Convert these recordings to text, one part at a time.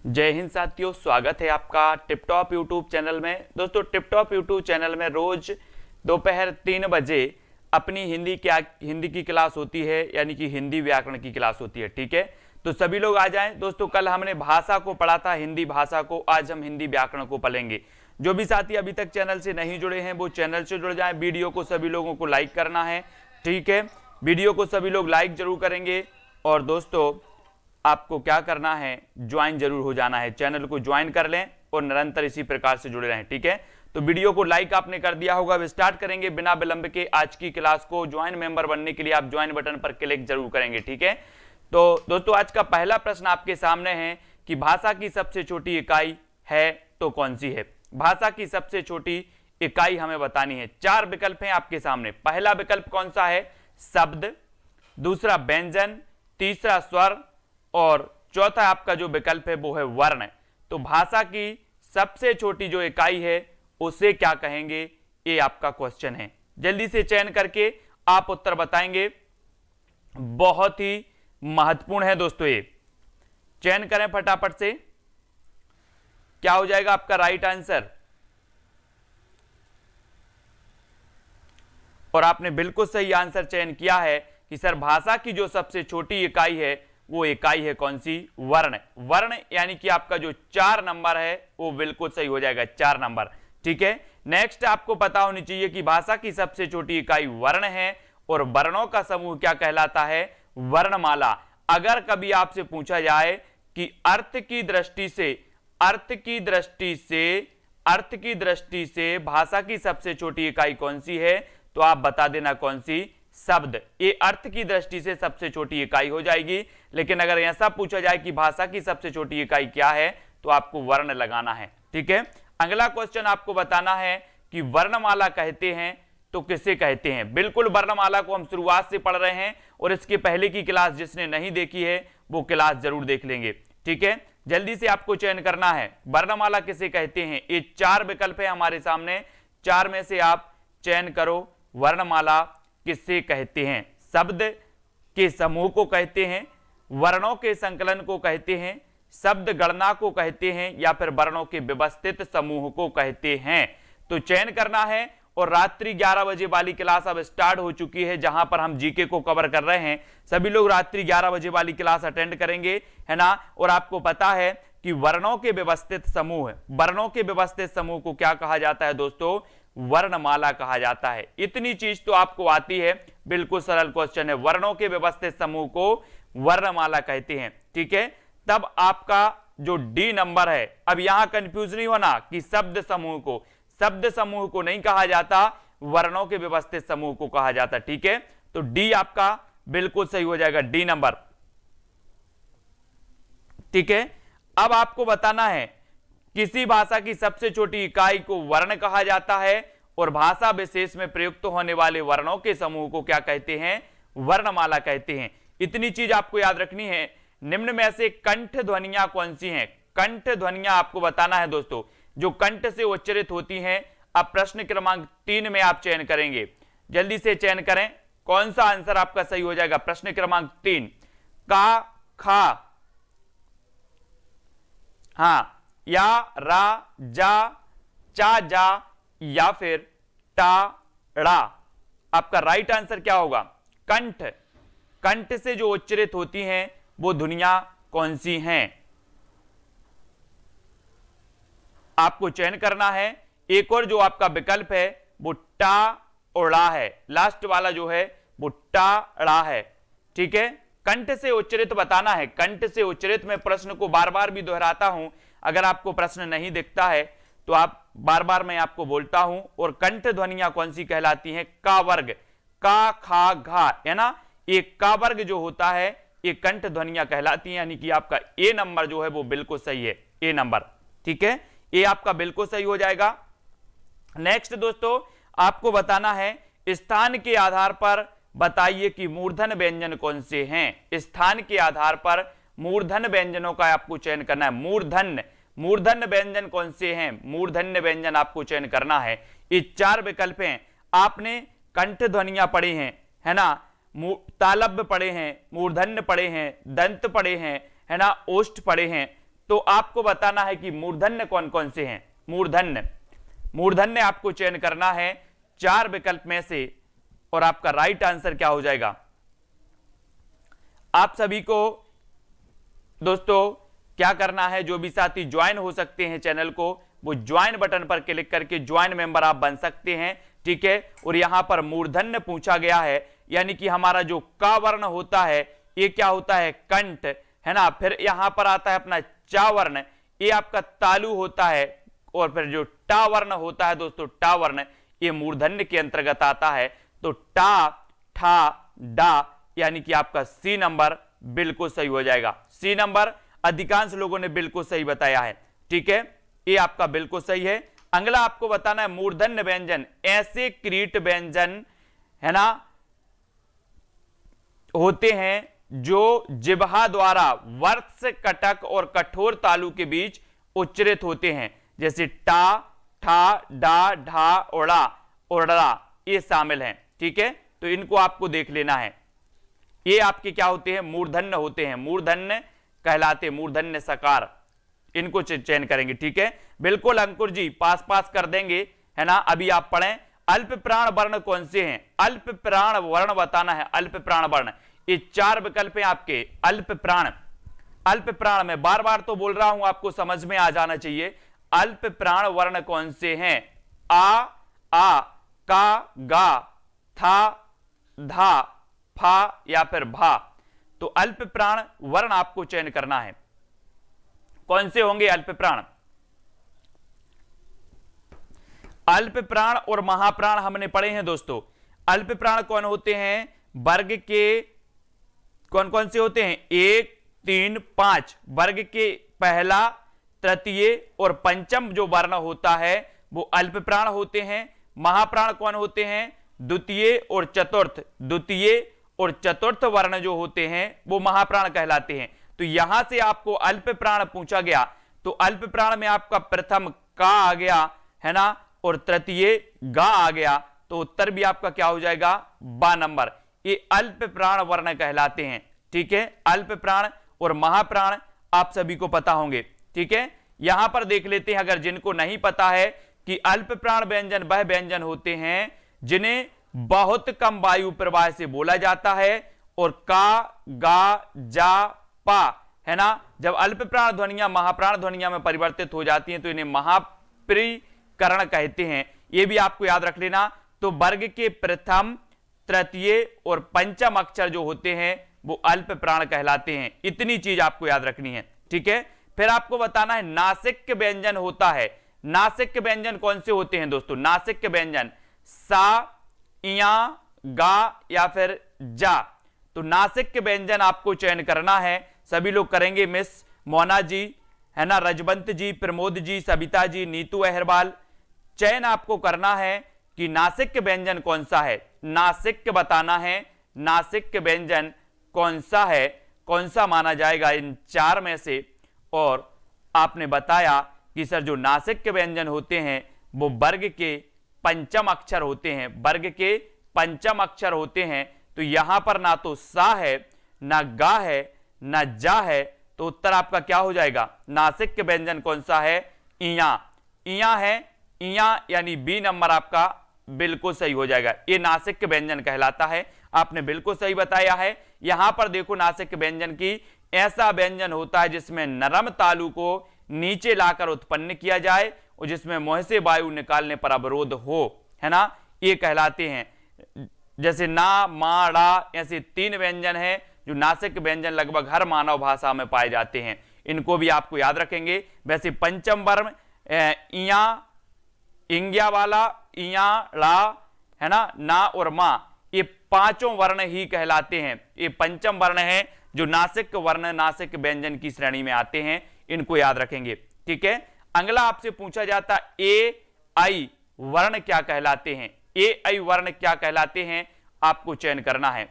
जय हिंद साथियों, स्वागत है आपका टिप टॉप यूट्यूब चैनल में। दोस्तों, टिप टॉप यूट्यूब चैनल में रोज दोपहर 3 बजे अपनी हिंदी की क्लास होती है, यानी कि हिंदी व्याकरण की क्लास होती है। ठीक है, तो सभी लोग आ जाएं। दोस्तों, कल हमने भाषा को पढ़ा था, हिंदी भाषा को। आज हम हिंदी व्याकरण को पढ़ेंगे। जो भी साथी अभी तक चैनल से नहीं जुड़े हैं वो चैनल से जुड़ जाएं। वीडियो को सभी लोगों को लाइक करना है। ठीक है, वीडियो को सभी लोग लाइक जरूर करेंगे। और दोस्तों, आपको क्या करना है, ज्वाइन जरूर हो जाना है। चैनल को ज्वाइन कर लें और निरंतर इसी प्रकार से जुड़े रहें। ठीक है, तो वीडियो को लाइक आपने कर दिया होगा। अब स्टार्ट करेंगे बिना विलंब के आज की क्लास को। ज्वाइन मेंबर बनने के लिए आप ज्वाइन बटन पर क्लिक जरूर करेंगे। ठीक है, तो दोस्तों, आज का पहला प्रश्न आपके सामने है कि भाषा की सबसे छोटी इकाई है तो कौन सी है। भाषा की सबसे छोटी इकाई हमें बतानी है। 4 विकल्प हैं आपके सामने। पहला विकल्प कौन सा है? शब्द। दूसरा व्यंजन, तीसरा स्वर और चौथा आपका जो विकल्प है वो है वर्ण। तो भाषा की सबसे छोटी जो इकाई है उसे क्या कहेंगे, ये आपका क्वेश्चन है। जल्दी से चयन करके आप उत्तर बताएंगे। बहुत ही महत्वपूर्ण है दोस्तों, ये चयन करें फटाफट से। क्या हो जाएगा आपका राइट आंसर? और आपने बिल्कुल सही आंसर चयन किया है कि सर भाषा की जो सबसे छोटी इकाई है वो इकाई है कौन सी? वर्ण। वर्ण यानी कि आपका जो 4 नंबर है वो बिल्कुल सही हो जाएगा, 4 नंबर। ठीक है, नेक्स्ट आपको पता होनी चाहिए कि भाषा की सबसे छोटी इकाई वर्ण है और वर्णों का समूह क्या कहलाता है? वर्णमाला। अगर कभी आपसे पूछा जाए कि अर्थ की दृष्टि से भाषा की सबसे छोटी इकाई कौन सी है, तो आप बता देना कौन सी? शब्द। ये अर्थ की दृष्टि से सबसे छोटी इकाई हो जाएगी। लेकिन अगर ऐसा पूछा जाए कि भाषा की सबसे छोटी इकाई क्या है, तो आपको वर्ण लगाना है। ठीक है, अगला क्वेश्चन आपको बताना है कि वर्णमाला कहते हैं तो किसे कहते हैं। बिल्कुल, वर्णमाला को हम शुरुआत से पढ़ रहे हैं और इसके पहले की क्लास जिसने नहीं देखी है वो क्लास जरूर देख लेंगे। ठीक है, जल्दी से आपको चयन करना है, वर्णमाला किसे कहते हैं। ये 4 विकल्प है हमारे सामने, 4 में से आप चयन करो। वर्णमाला किसे कहते हैं? शब्द के समूह को कहते हैं, वर्णों के संकलन को कहते हैं, शब्द गणना को कहते हैं, या फिर वर्णों के व्यवस्थित समूह को कहते हैं। तो चयन करना है। और रात्रि 11 बजे वाली क्लास अब स्टार्ट हो चुकी है, जहां पर हम जीके को कवर कर रहे हैं। सभी लोग रात्रि 11 बजे वाली क्लास अटेंड करेंगे, है ना। और आपको पता है कि वर्णों के व्यवस्थित समूह को क्या कहा जाता है दोस्तों? वर्णमाला कहा जाता है। इतनी चीज तो आपको आती है, बिल्कुल सरल क्वेश्चन है। वर्णों के व्यवस्थित समूह को वर्णमाला कहते हैं। ठीक है, तब आपका जो डी नंबर है, अब यहां कंफ्यूज नहीं होना कि शब्द समूह को नहीं कहा जाता, वर्णों के व्यवस्थित समूह को कहा जाता। ठीक है, तो डी आपका बिल्कुल सही हो जाएगा, डी नंबर। ठीक है, अब आपको बताना है किसी भाषा की सबसे छोटी इकाई को वर्ण कहा जाता है और भाषा विशेष में प्रयुक्त होने वाले वर्णों के समूह को क्या कहते हैं? वर्णमाला कहते हैं। इतनी चीज आपको याद रखनी है। निम्न में से कंठ ध्वनियां कौन सी हैं? कंठ ध्वनियां आपको बताना है दोस्तों, जो कंठ से उच्चारित होती हैं। अब प्रश्न क्रमांक 3 में आप चयन करेंगे। जल्दी से चयन करें, कौन सा आंसर आपका सही हो जाएगा। प्रश्न क्रमांक 3, का, खा, हाँ, या, रा, जा, चा, जा, या फिर टा, ड़ा। आपका राइट आंसर क्या होगा? कंठ। कंठ से जो उच्चारित होती हैं वो ध्वनियां कौन सी हैं? आपको चयन करना है। एक और जो आपका विकल्प है वो टा और ड़ा है। लास्ट वाला जो है वो टा, ड़ा है। ठीक है, कंठ से उच्चारित बताना है। कंठ से उच्चारित मैं प्रश्न को बार बार भी दोहराता हूं। अगर आपको प्रश्न नहीं दिखता है तो आप बार बार मैं आपको बोलता हूं। और कंठ ध्वनियां कौन सी कहलाती हैं? का वर्ग, का, खा, घा, है ना। एक का वर्ग जो होता है ये कंठ ध्वनियां कहलाती हैं, यानी कि आपका ए नंबर जो है वो बिल्कुल सही है, ए नंबर। ठीक है, ये आपका बिल्कुल सही हो जाएगा। नेक्स्ट दोस्तों, आपको बताना है स्थान के आधार पर बताइए कि मूर्धन व्यंजन कौन से हैं। स्थान के आधार पर मूर्धन व्यंजनों का आपको चयन करना है। मूर्धन्य व्यंजन कौन से हैं? मूर्धन्य व्यंजन आपको चयन करना है। ये 4 विकल्प हैं। आपने कंठ ध्वनियां पढ़ी हैं, है ना, तालव्य पढ़े हैं, मूर्धन्य पढ़े हैं, दंत पढ़े हैं, है ना, ओष्ठ पढ़े हैं। तो आपको बताना है कि मूर्धन्य कौन कौन से हैं। मूर्धन्य आपको चयन करना है 4 विकल्प में से, और आपका राइट आंसर क्या हो जाएगा। आप सभी को दोस्तों क्या करना है, जो भी साथी ज्वाइन हो सकते हैं चैनल को, वो ज्वाइन बटन पर क्लिक करके ज्वाइन मेंबर आप बन सकते हैं, ठीक है। और यहां पर मूर्धन्य पूछा गया है, यानी कि हमारा जो का वर्ण होता है ये क्या होता है, कंठ, है ना। फिर यहां पर आता है अपना चा वर्ण, ये आपका तालु होता है। और फिर जो टा वर्ण होता है दोस्तों, टा वर्ण ये मूर्धन्य के अंतर्गत आता है। तो टा, ठा, डा, यानी कि आपका सी नंबर बिल्कुल सही हो जाएगा। सी नंबर अधिकांश लोगों ने बिल्कुल सही बताया है, ठीक है, ये आपका बिल्कुल सही है। अगला आपको बताना है मूर्धन्य व्यंजन, ऐसे क्रीट व्यंजन, है ना, होते हैं जो जिह्वा द्वारा वर्ष, कटक और कठोर तालु के बीच उच्चरित होते हैं, जैसे टा, ठा, डा, ढा, ओड़ा, ओड़ा, ये शामिल हैं, ठीक है। तो इनको आपको देख लेना है, ये आपके क्या होते हैं, मूर्धन्य होते हैं, मूर्धन्य कहलाते, मूर्धन्य सकार, इनको चयन करेंगे, ठीक है। बिल्कुल अंकुर जी पास कर देंगे, है ना। अभी आप पढ़ें अल्प प्राण वर्ण कौन से हैं, अल्प प्राण वर्ण बताना है। अल्प प्राण वर्ण ये 4 विकल्प हैं आपके। अल्प प्राण में बार बार तो बोल रहा हूं, आपको समझ में आ जाना चाहिए। अल्प प्राण वर्ण कौन से हैं, आ, का, गा, था, धा, फा या फिर भा। तो अल्प प्राण वर्ण आपको चयन करना है, कौन से होंगे अल्प प्राण। अल्प प्राण और महाप्राण हमने पढ़े हैं दोस्तों। अल्प प्राण कौन होते हैं, वर्ग के कौन कौन से होते हैं, 1, 3, 5 वर्ग के पहला, तृतीय और पंचम जो वर्ण होता है वो अल्प प्राण होते हैं। महाप्राण कौन होते हैं, द्वितीय और चतुर्थ, द्वितीय और चतुर्थ वर्ण जो होते हैं वो महाप्राण कहलाते हैं। तो यहां से आपको अल्प प्राण पूछा गया, तो अल्प प्राण में आपका प्रथम का आ गया, है ना, और तृतीय गा आ गया, तो उत्तर भी आपका क्या हो जाएगा, बा नंबर। ये अल्प प्राण वर्ण कहलाते हैं, ठीक है। अल्प प्राण और महाप्राण आप सभी को पता होंगे, ठीक है। यहां पर देख लेते हैं, अगर जिनको नहीं पता है कि अल्प प्राण व्यंजन वह व्यंजन होते हैं जिन्हें बहुत कम वायु प्रवाह से बोला जाता है, और का, गा, जा, पा, है ना, जब अल्प प्राण ध्वनियां महाप्राण ध्वनियां में परिवर्तित हो जाती हैं तो इन्हें महाप्रीकरण कहते हैं। यह भी आपको याद रख लेना। तो वर्ग के प्रथम, तृतीय और पंचम अक्षर जो होते हैं वो अल्प प्राण कहलाते हैं। इतनी चीज आपको याद रखनी है, ठीक है। फिर आपको बताना है नासिक व्यंजन होता है। नासिक व्यंजन कौन से होते हैं दोस्तों, नासिक व्यंजन सा, इया, गा या फिर जा। तो नासिक व्यंजन आपको चयन करना है, सभी लोग करेंगे, मिस मोना जी, है ना, रजवंत जी, प्रमोद जी, सबिता जी, नीतू अहरवाल। चयन आपको करना है कि नासिक व्यंजन कौन सा है, नासिक बताना है, नासिक व्यंजन कौन सा है, कौन सा माना जाएगा इन 4 में से। और आपने बताया कि सर जो नासिक व्यंजन होते हैं वो वर्ग के पंचम अक्षर होते हैं, वर्ग के पंचम अक्षर होते हैं। तो यहां पर ना तो सा है, ना गा है, ना जा है, तो उत्तर आपका क्या हो जाएगा, नासिक व्यंजन कौन सा है, इया। इया है, इया यानी बी नंबर आपका बिल्कुल सही हो जाएगा। ये नासिक व्यंजन कहलाता है, आपने बिल्कुल सही बताया है। यहां पर देखो नासिक व्यंजन की, ऐसा व्यंजन होता है जिसमें नरम तालु को नीचे लाकर उत्पन्न किया जाए और जिसमें मुंह से वायु निकालने पर अवरोध हो, है ना, ये कहलाते हैं। जैसे ना, मा, ड़ा, ऐसे 3 व्यंजन हैं जो नासिक व्यंजन लगभग हर मानव भाषा में पाए जाते हैं, इनको भी आपको याद रखेंगे। वैसे पंचम वर्ण इया, इंग्या वाला, इया, ला, है ना और मा, ये 5 वर्ण ही कहलाते हैं। ये पंचम वर्ण है जो नासिक वर्ण, नासिक व्यंजन की श्रेणी में आते हैं, इनको याद रखेंगे, ठीक है। अगला आपसे पूछा जाता ए आई वर्ण क्या कहलाते हैं, ए आई वर्ण क्या कहलाते हैं, आपको चयन करना है।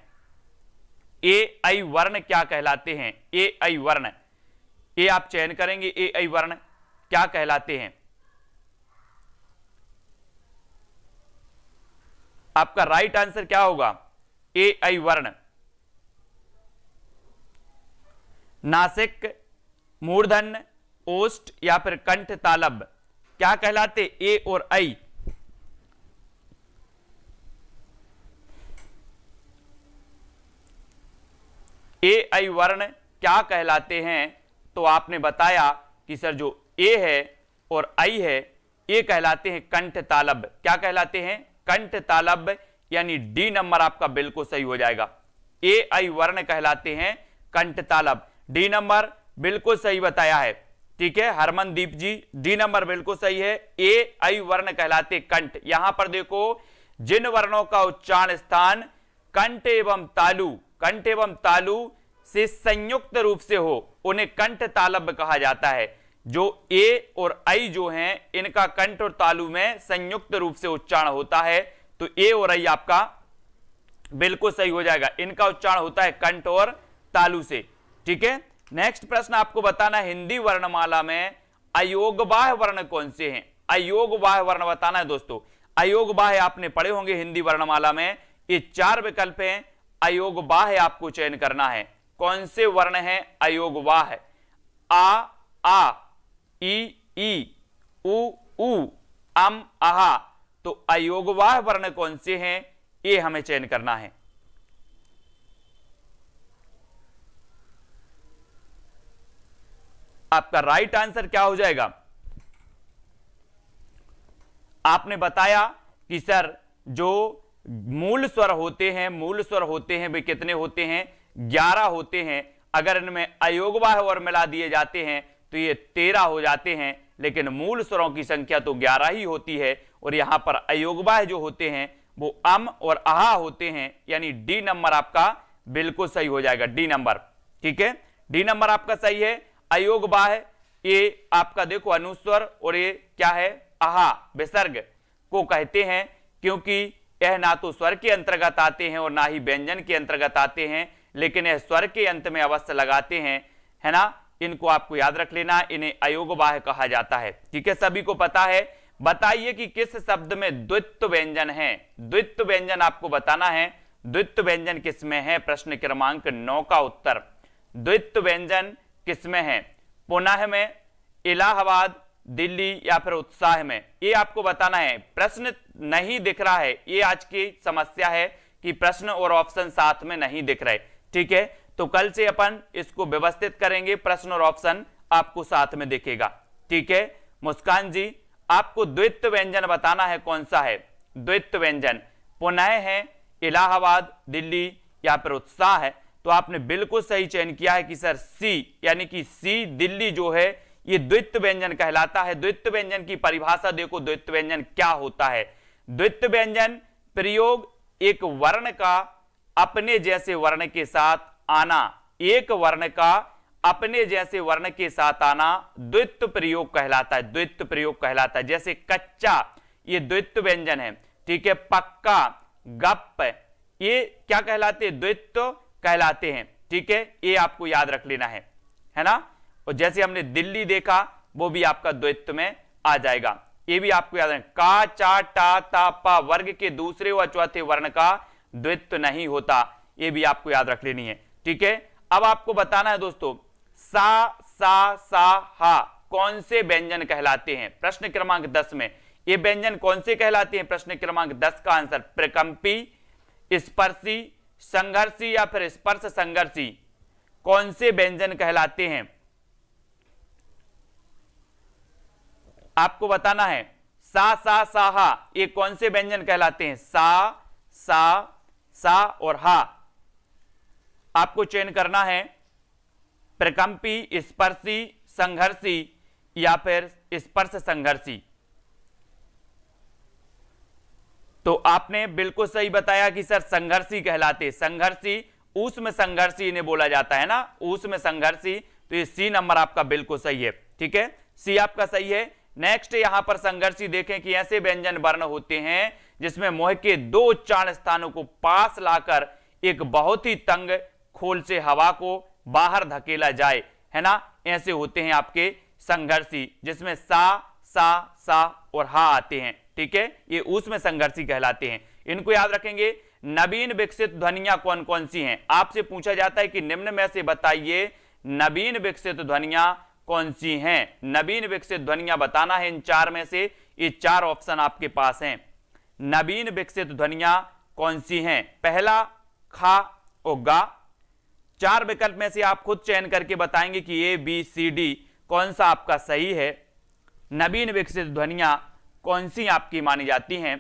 ए आई वर्ण क्या कहलाते हैं, ए आई वर्ण, ये आप चयन करेंगे, ए आई वर्ण क्या कहलाते हैं। आपका राइट आंसर क्या होगा, ए आई वर्ण। नासिक, मूर्धन्य, ओष्ठ या फिर कंठ तालब क्या कहलाते? ए और आई। ए आई वर्ण क्या कहलाते हैं? तो आपने बताया कि सर जो ए है और आई है ये कहलाते हैं कंठ तालब। क्या कहलाते हैं? कंठ तालब, यानी डी नंबर आपका बिल्कुल सही हो जाएगा। ए आई वर्ण कहलाते हैं कंठ तालब। डी नंबर बिल्कुल सही बताया है, ठीक है हरमनदीप जी, डी नंबर बिल्कुल सही है। ए आई वर्ण कहलाते कंठ। यहां पर देखो जिन वर्णों का उच्चारण स्थान कंठ एवं तालु से संयुक्त रूप से हो उन्हें कंठ तालब कहा जाता है। जो ए और आई जो हैं इनका कंठ और तालु में संयुक्त रूप से उच्चारण होता है, तो ए और आई आपका बिल्कुल सही हो जाएगा। इनका उच्चारण होता है कंठ और तालु से, ठीक है। नेक्स्ट प्रश्न आपको बताना है हिंदी वर्णमाला में अयोगबाह्य वर्ण कौन से हैं? अयोगबाह्य वर्ण बताना है दोस्तों। अयोगबाह्य आपने पढ़े होंगे हिंदी वर्णमाला में, ये 4 विकल्प हैं, अयोगबाह्य आपको चयन करना है। कौन से वर्ण हैं अयोगबाह्य? आ, ई, उ, अम, आहा। तो अयोगबाह्य वर्ण कौन से हैं ये हमें चयन करना है। आपका राइट आंसर क्या हो जाएगा? आपने बताया कि सर जो मूल स्वर होते हैं वे कितने होते हैं? 11 होते हैं। अगर इनमें अयोगबाह्य और मिला दिए जाते हैं तो ये 13 हो जाते हैं, लेकिन मूल स्वरों की संख्या तो 11 ही होती है। और यहां पर अयोगबाह्य जो होते हैं वो अम और आहा होते हैं, यानी डी नंबर आपका बिल्कुल सही हो जाएगा, डी नंबर, ठीक है डी नंबर आपका सही है। अयोगबाह्य ये आपका देखो अनुस्वर और ये क्या है आहा विसर्ग को कहते हैं, क्योंकि यह ना तो स्वर के अंतर्गत आते हैं और ना ही व्यंजन के अंतर्गत आते हैं, लेकिन यह स्वर के अंत में अवश्य लगाते हैं, है ना। इनको आपको याद रख लेना, इन्हें अयोगबाह्य कहा जाता है, ठीक है सभी को पता है। बताइए कि किस शब्द में द्वित्व व्यंजन है? द्वित्व व्यंजन आपको बताना है, द्वित्व व्यंजन किसमें है? प्रश्न क्रमांक 9 का उत्तर, द्वित्व व्यंजन किसमें है? पुनः में, इलाहाबाद, दिल्ली या फिर उत्साह में? ये आपको बताना है। प्रश्न नहीं दिख रहा है, ये आज की समस्या है कि प्रश्न और ऑप्शन साथ में नहीं दिख रहे, ठीक है। तो कल से अपन इसको व्यवस्थित करेंगे, प्रश्न और ऑप्शन आपको साथ में दिखेगा, ठीक है। मुस्कान जी आपको द्वित्व व्यंजन बताना है, कौन सा है द्वित्व व्यंजन? पुनः है, इलाहाबाद, दिल्ली या फिर उत्साह है? तो आपने बिल्कुल सही चयन किया है कि सर सी, यानी कि सी दिल्ली जो है ये द्वित्व व्यंजन कहलाता है। द्वित्व व्यंजन की परिभाषा देखो, द्वित्व व्यंजन क्या होता है? द्वित्व व्यंजन प्रयोग एक वर्ण का अपने जैसे वर्ण के साथ आना, एक वर्ण का अपने जैसे वर्ण के साथ आना द्वित्व प्रयोग कहलाता है, द्वित्व प्रयोग कहलाता है। जैसे कच्चा ये द्वित्व व्यंजन है, ठीक है। पक्का, गप ये क्या कहलाते हैं? द्वित्व कहलाते हैं, ठीक है। ये आपको याद रख लेना है ना। और जैसे हमने दिल्ली देखा वो भी आपका द्वित्व में आ जाएगा, ये भी आपको याद रखना। का, चा, टा, ता, पा वर्ग के दूसरे व चौथे वर्ण का द्वित्व नहीं होता, ये भी आपको याद रख लेनी है, ठीक है। अब आपको बताना है दोस्तों सा, सा, हा कौन से व्यंजन कहलाते हैं? प्रश्न क्रमांक 10 में ये व्यंजन कौन से कहलाते हैं? प्रश्न क्रमांक 10 का आंसर प्रकंपी, स्पर्शी, संघर्षी या फिर स्पर्श संघर्षी, कौन से व्यंजन कहलाते हैं? आपको बताना है। सा, हा ये कौन से व्यंजन कहलाते हैं? सा और हा आपको चयन करना है। प्रकंपी, स्पर्शी, संघर्षी या फिर स्पर्श संघर्षी। तो आपने बिल्कुल सही बताया कि सर संघर्षी कहलाते। संघर्षी, ऊष्म संघर्षी इन्हें बोला जाता है ना, ऊष्म संघर्षी। तो ये सी नंबर आपका बिल्कुल सही है, ठीक है सी आपका सही है। नेक्स्ट यहां पर संघर्षी देखें कि ऐसे व्यंजन वर्ण होते हैं जिसमें मुंह के 2 उच्चारण स्थानों को पास लाकर एक बहुत ही तंग खोल से हवा को बाहर धकेला जाए, है ना। ऐसे होते हैं आपके संघर्षी, जिसमें सा और हा आते हैं, ठीक है। ये ऊष्म संघर्षी कहलाते हैं, इनको याद रखेंगे। नवीन विकसित ध्वनियां कौन कौन सी हैं? आपसे पूछा जाता है कि निम्न में से बताइए नवीन विकसित ध्वनियां कौन सी हैं? नवीन विकसित ध्वनियां बताना है इन चार में से। ये चार ऑप्शन आपके पास हैं। नवीन विकसित ध्वनियां कौन सी हैं? पहला खा और गा। चार विकल्प में से आप खुद चयन करके बताएंगे कि ए बी सी डी कौन सा आपका सही है। नवीन विकसित ध्वनियां कौन सी आपकी मानी जाती हैं?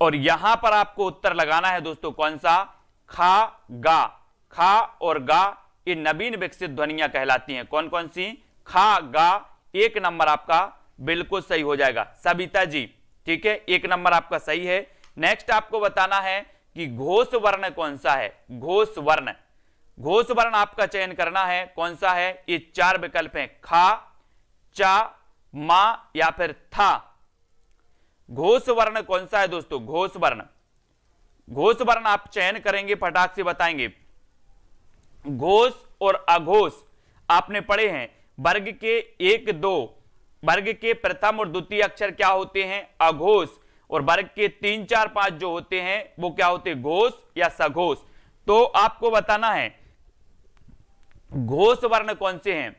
और यहां पर आपको उत्तर लगाना है दोस्तों, कौन सा? खा गा। खा और गा ये नवीन विकसित ध्वनियां कहलाती हैं। कौन कौन सी? खा गा। एक नंबर आपका बिल्कुल सही हो जाएगा सविता जी, ठीक है, एक नंबर आपका सही है। नेक्स्ट आपको बताना है कि घोष वर्ण कौन सा है? घोष वर्ण, घोष वर्ण आपका चयन करना है, कौन सा है? ये चार विकल्प हैं, खा, चा, मा या फिर था। घोष वर्ण कौन सा है दोस्तों? घोष वर्ण, घोष वर्ण आप चयन करेंगे, फटाक से बताएंगे। घोष और अघोष आपने पढ़े हैं। वर्ग के 1 2 वर्ग के प्रथम और द्वितीय अक्षर क्या होते हैं? अघोष। और वर्ग के 3 4 5 जो होते हैं वो क्या होते हैं? घोष या सघोष। तो आपको बताना है घोष वर्ण कौन से हैं।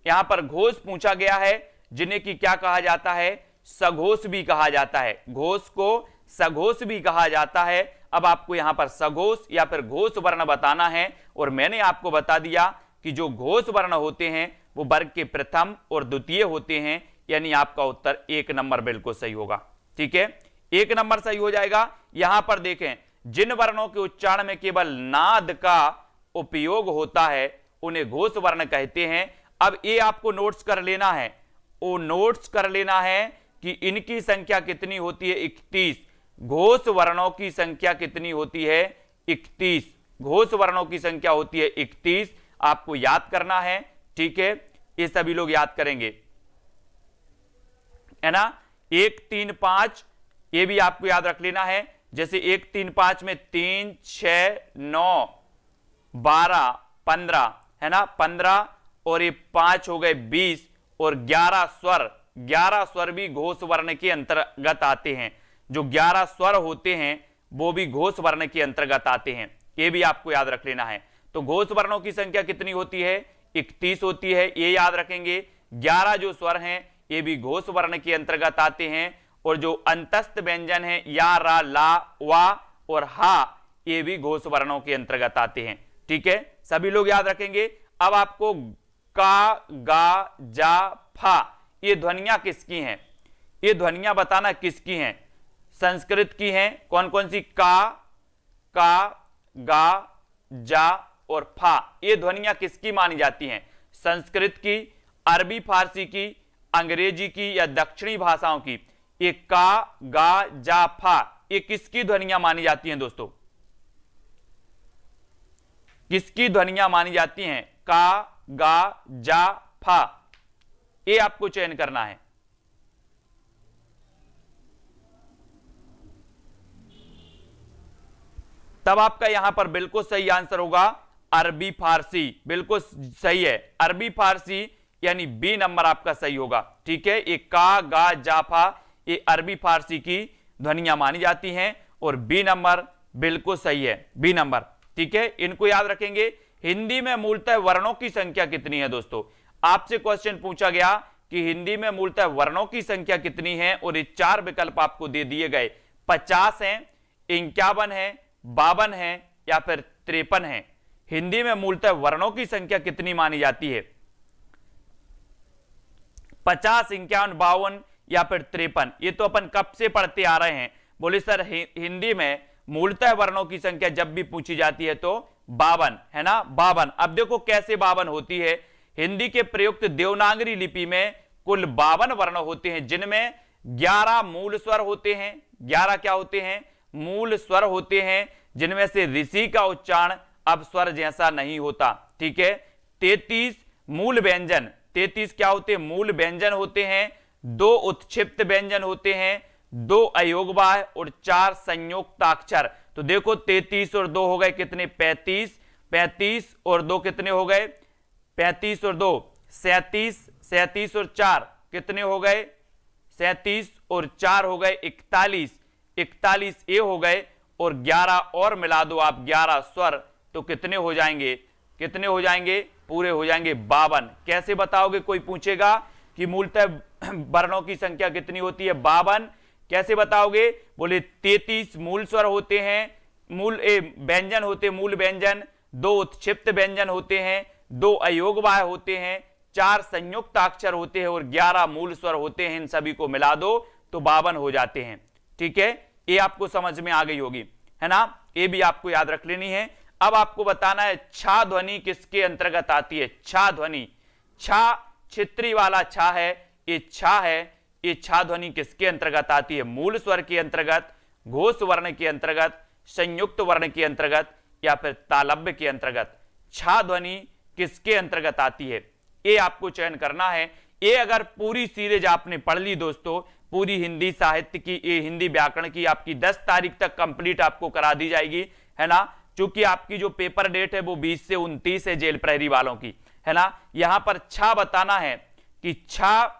यहां पर घोष पूछा गया है, जिन्हें की क्या कहा जाता है? सघोष भी कहा जाता है। घोष को सघोष भी कहा जाता है। अब आपको यहां पर सघोष या फिर घोष वर्ण बताना है। और मैंने आपको बता दिया कि जो घोष वर्ण होते हैं वो वर्ग के प्रथम और द्वितीय होते हैं, यानी आपका उत्तर एक नंबर बिल्कुल सही होगा। ठीक है, एक नंबर सही हो जाएगा। यहां पर देखें, जिन वर्णों के उच्चारण में केवल नाद का उपयोग होता है उन्हें घोष वर्ण कहते हैं। अब ये आपको नोट्स कर लेना है, वो नोट्स कर लेना है कि इनकी संख्या कितनी होती है? 31। घोष वर्णों की संख्या कितनी होती है? 31। घोष वर्णों की संख्या होती है 31। आपको याद करना है, ठीक है, ये सभी लोग याद करेंगे, है ना। 1 3 5 ये भी आपको याद रख लेना है। जैसे 1 3 5 में 3 6 9 12 15 है ना, 15 और ये 5 हो गए 20 और 11 स्वर। 11 स्वर भी घोष वर्ण के अंतर्गत आते हैं। जो 11 स्वर होते हैं वो भी घोष वर्ण के अंतर्गत आते हैं, ये भी आपको याद रख लेना है। तो घोष वर्णों की संख्या कितनी होती है? 31 होती है, ये याद रखेंगे। 11 जो स्वर हैं ये भी घोष वर्ण के अंतर्गत आते हैं। और जो अंतस्थ व्यंजन है या, रा, ला, वा और हा, ये भी घोष वर्णों के अंतर्गत आते हैं। ठीक है, सभी लोग याद रखेंगे। अब आपको का, गा, जा, फा ये ध्वनियां किसकी हैं? ये ध्वनियां बताना किसकी हैं? संस्कृत की हैं। कौन कौन सी? का, गा, जा और फा ये ध्वनियां किसकी मानी जाती हैं? संस्कृत की, अरबी फारसी की, अंग्रेजी की या दक्षिणी भाषाओं की? ये का, गा, जा, फा ये किसकी ध्वनियां मानी जाती हैं दोस्तों? किसकी ध्वनियां मानी जाती हैं? का, गा, जा, फा ये आपको चयन करना है। तब आपका यहां पर बिल्कुल सही आंसर होगा अरबी फारसी। बिल्कुल सही है, अरबी फारसी यानी बी नंबर आपका सही होगा। ठीक है, ये का, गा, जाफा ये अरबी फारसी की ध्वनियां मानी जाती हैं और बी नंबर बिल्कुल सही है, बी नंबर। ठीक है, इनको याद रखेंगे। हिंदी में मूलतः वर्णों की संख्या कितनी है दोस्तों? आपसे क्वेश्चन पूछा गया कि हिंदी में मूलतः वर्णों की संख्या कितनी है और ये चार विकल्प आपको दे दिए गए। 50 है, 51 है, 52 है या फिर 53 है। हिंदी में मूलतः वर्णों की संख्या कितनी मानी जाती है? 50, 51, 52 या फिर 53। ये तो अपन कब से पढ़ते आ रहे हैं। बोले सर हिंदी में मूलतः वर्णों की संख्या जब भी पूछी जाती है तो 52 है ना, 52। अब देखो कैसे 52 होती है। हिंदी के प्रयुक्त देवनागरी लिपि में कुल 52 वर्ण होते हैं, जिनमें 11 मूल स्वर होते हैं। 11 क्या होते हैं? मूल स्वर होते हैं, जिनमें से ऋषि का उच्चारण अब स्वर जैसा नहीं होता। ठीक है, 33 मूल व्यंजन। 33 क्या होते हैं? मूल व्यंजन होते हैं। 2 उत्क्षिप्त व्यंजन होते हैं, 2 अयोगवाह और 4 संयुक्ताक्षर। तो देखो 33 और 2 हो गए कितने? 35। 35 और 2 कितने हो गए? 35 और 2 37। 37 और 4 कितने हो गए? 37 और 4 हो गए 41। 41 ये हो गए और 11 और मिला दो आप 11 स्वर, तो कितने हो जाएंगे? कितने हो जाएंगे? पूरे हो जाएंगे 52। कैसे बताओगे, कोई पूछेगा कि मूलतः वर्णों की संख्या कितनी होती है, 52, कैसे बताओगे? बोले 33 मूल स्वर होते हैं, मूल व्यंजन होते हैं, मूल व्यंजन, 2 उत्क्षिप्त व्यंजन होते हैं, 2 अयोगवाय होते हैं, 4 संयुक्त अक्षर होते हैं और 11 मूल स्वर होते हैं। इन सभी को मिला दो तो 52 हो जाते हैं। ठीक है, ये आपको समझ में आ गई होगी, है ना? ये भी आपको याद रख लेनी है। अब आपको बताना है छा ध्वनि किसके अंतर्गत आती है। छा ध्वनि, छा छित्री वाला छा है, ये छा है, ये छा ध्वनि किसके अंतर्गत आती है? मूल स्वर के अंतर्गत, घोष वर्ण के अंतर्गत, संयुक्त वर्ण के अंतर्गत या फिर तालव्य के अंतर्गत। छा ध्वनि किसके अंतर्गत आती है, ये आपको चयन करना है। ये अगर पूरी सीरीज आपने पढ़ ली दोस्तों, पूरी हिंदी साहित्य की, ये हिंदी व्याकरण की आपकी 10 तारीख तक कंप्लीट आपको करा दी जाएगी, है ना? क्योंकि आपकी जो पेपर डेट है वो 20 से 29 है जेल प्रहरी वालों की, है ना? यहां पर छा बताना है कि छा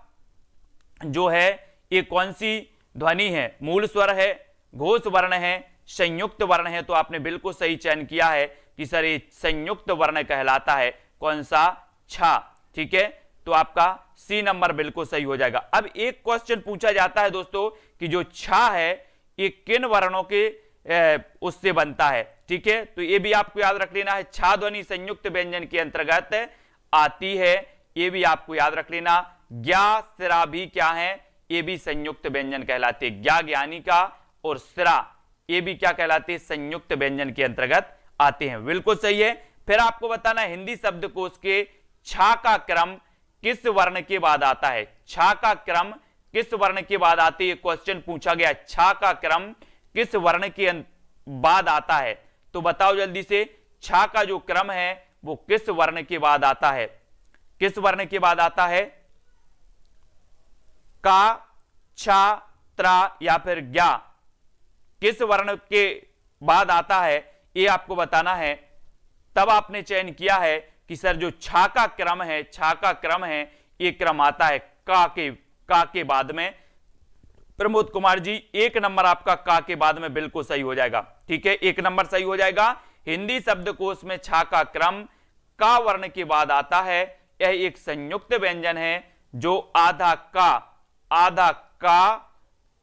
जो है ये कौन सी ध्वनि है, मूल स्वर है, घोष वर्ण है, संयुक्त वर्ण है। तो आपने बिल्कुल सही चयन किया है कि सर ये संयुक्त वर्ण कहलाता है, कौन सा? छा। ठीक है, तो आपका सी नंबर बिल्कुल सही हो जाएगा। अब एक क्वेश्चन पूछा जाता है दोस्तों कि जो छा है ये किन वर्णों के उससे बनता है। ठीक है, तो ये भी आपको याद रख लेना है। छा ध्वनि संयुक्त व्यंजन के अंतर्गत आती है, ये भी आपको याद रख लेना। ज्ञा सिरा भी क्या है, ये भी संयुक्त व्यंजन कहलाते हैं। ज्ञा ज्ञानी का और सिरा ये भी क्या कहलाते हैं? संयुक्त व्यंजन के अंतर्गत आते हैं। बिल्कुल सही है। फिर आपको बताना है हिंदी शब्दकोश के छा का क्रम किस वर्ण के बाद आता है। छा का क्रम किस वर्ण के बाद आती है, क्वेश्चन पूछा गया। छा का क्रम किस वर्ण के बाद आता है, तो बताओ जल्दी से। छा का जो क्रम है वो किस वर्ण के बाद आता है? किस वर्ण के बाद आता है? का, छा, त्रा या फिर ज्ञा, किस वर्ण के बाद आता है, ये आपको बताना है। तब आपने चयन किया है कि सर जो छा का क्रम है, छा का क्रम है, ये क्रम आता है का के बाद में। प्रमोद कुमार जी 1 नंबर आपका का के बाद में बिल्कुल सही हो जाएगा। ठीक है, 1 नंबर सही हो जाएगा। हिंदी शब्दकोश में छा का क्रम का वर्ण के बाद आता है। यह एक संयुक्त व्यंजन है जो आधा का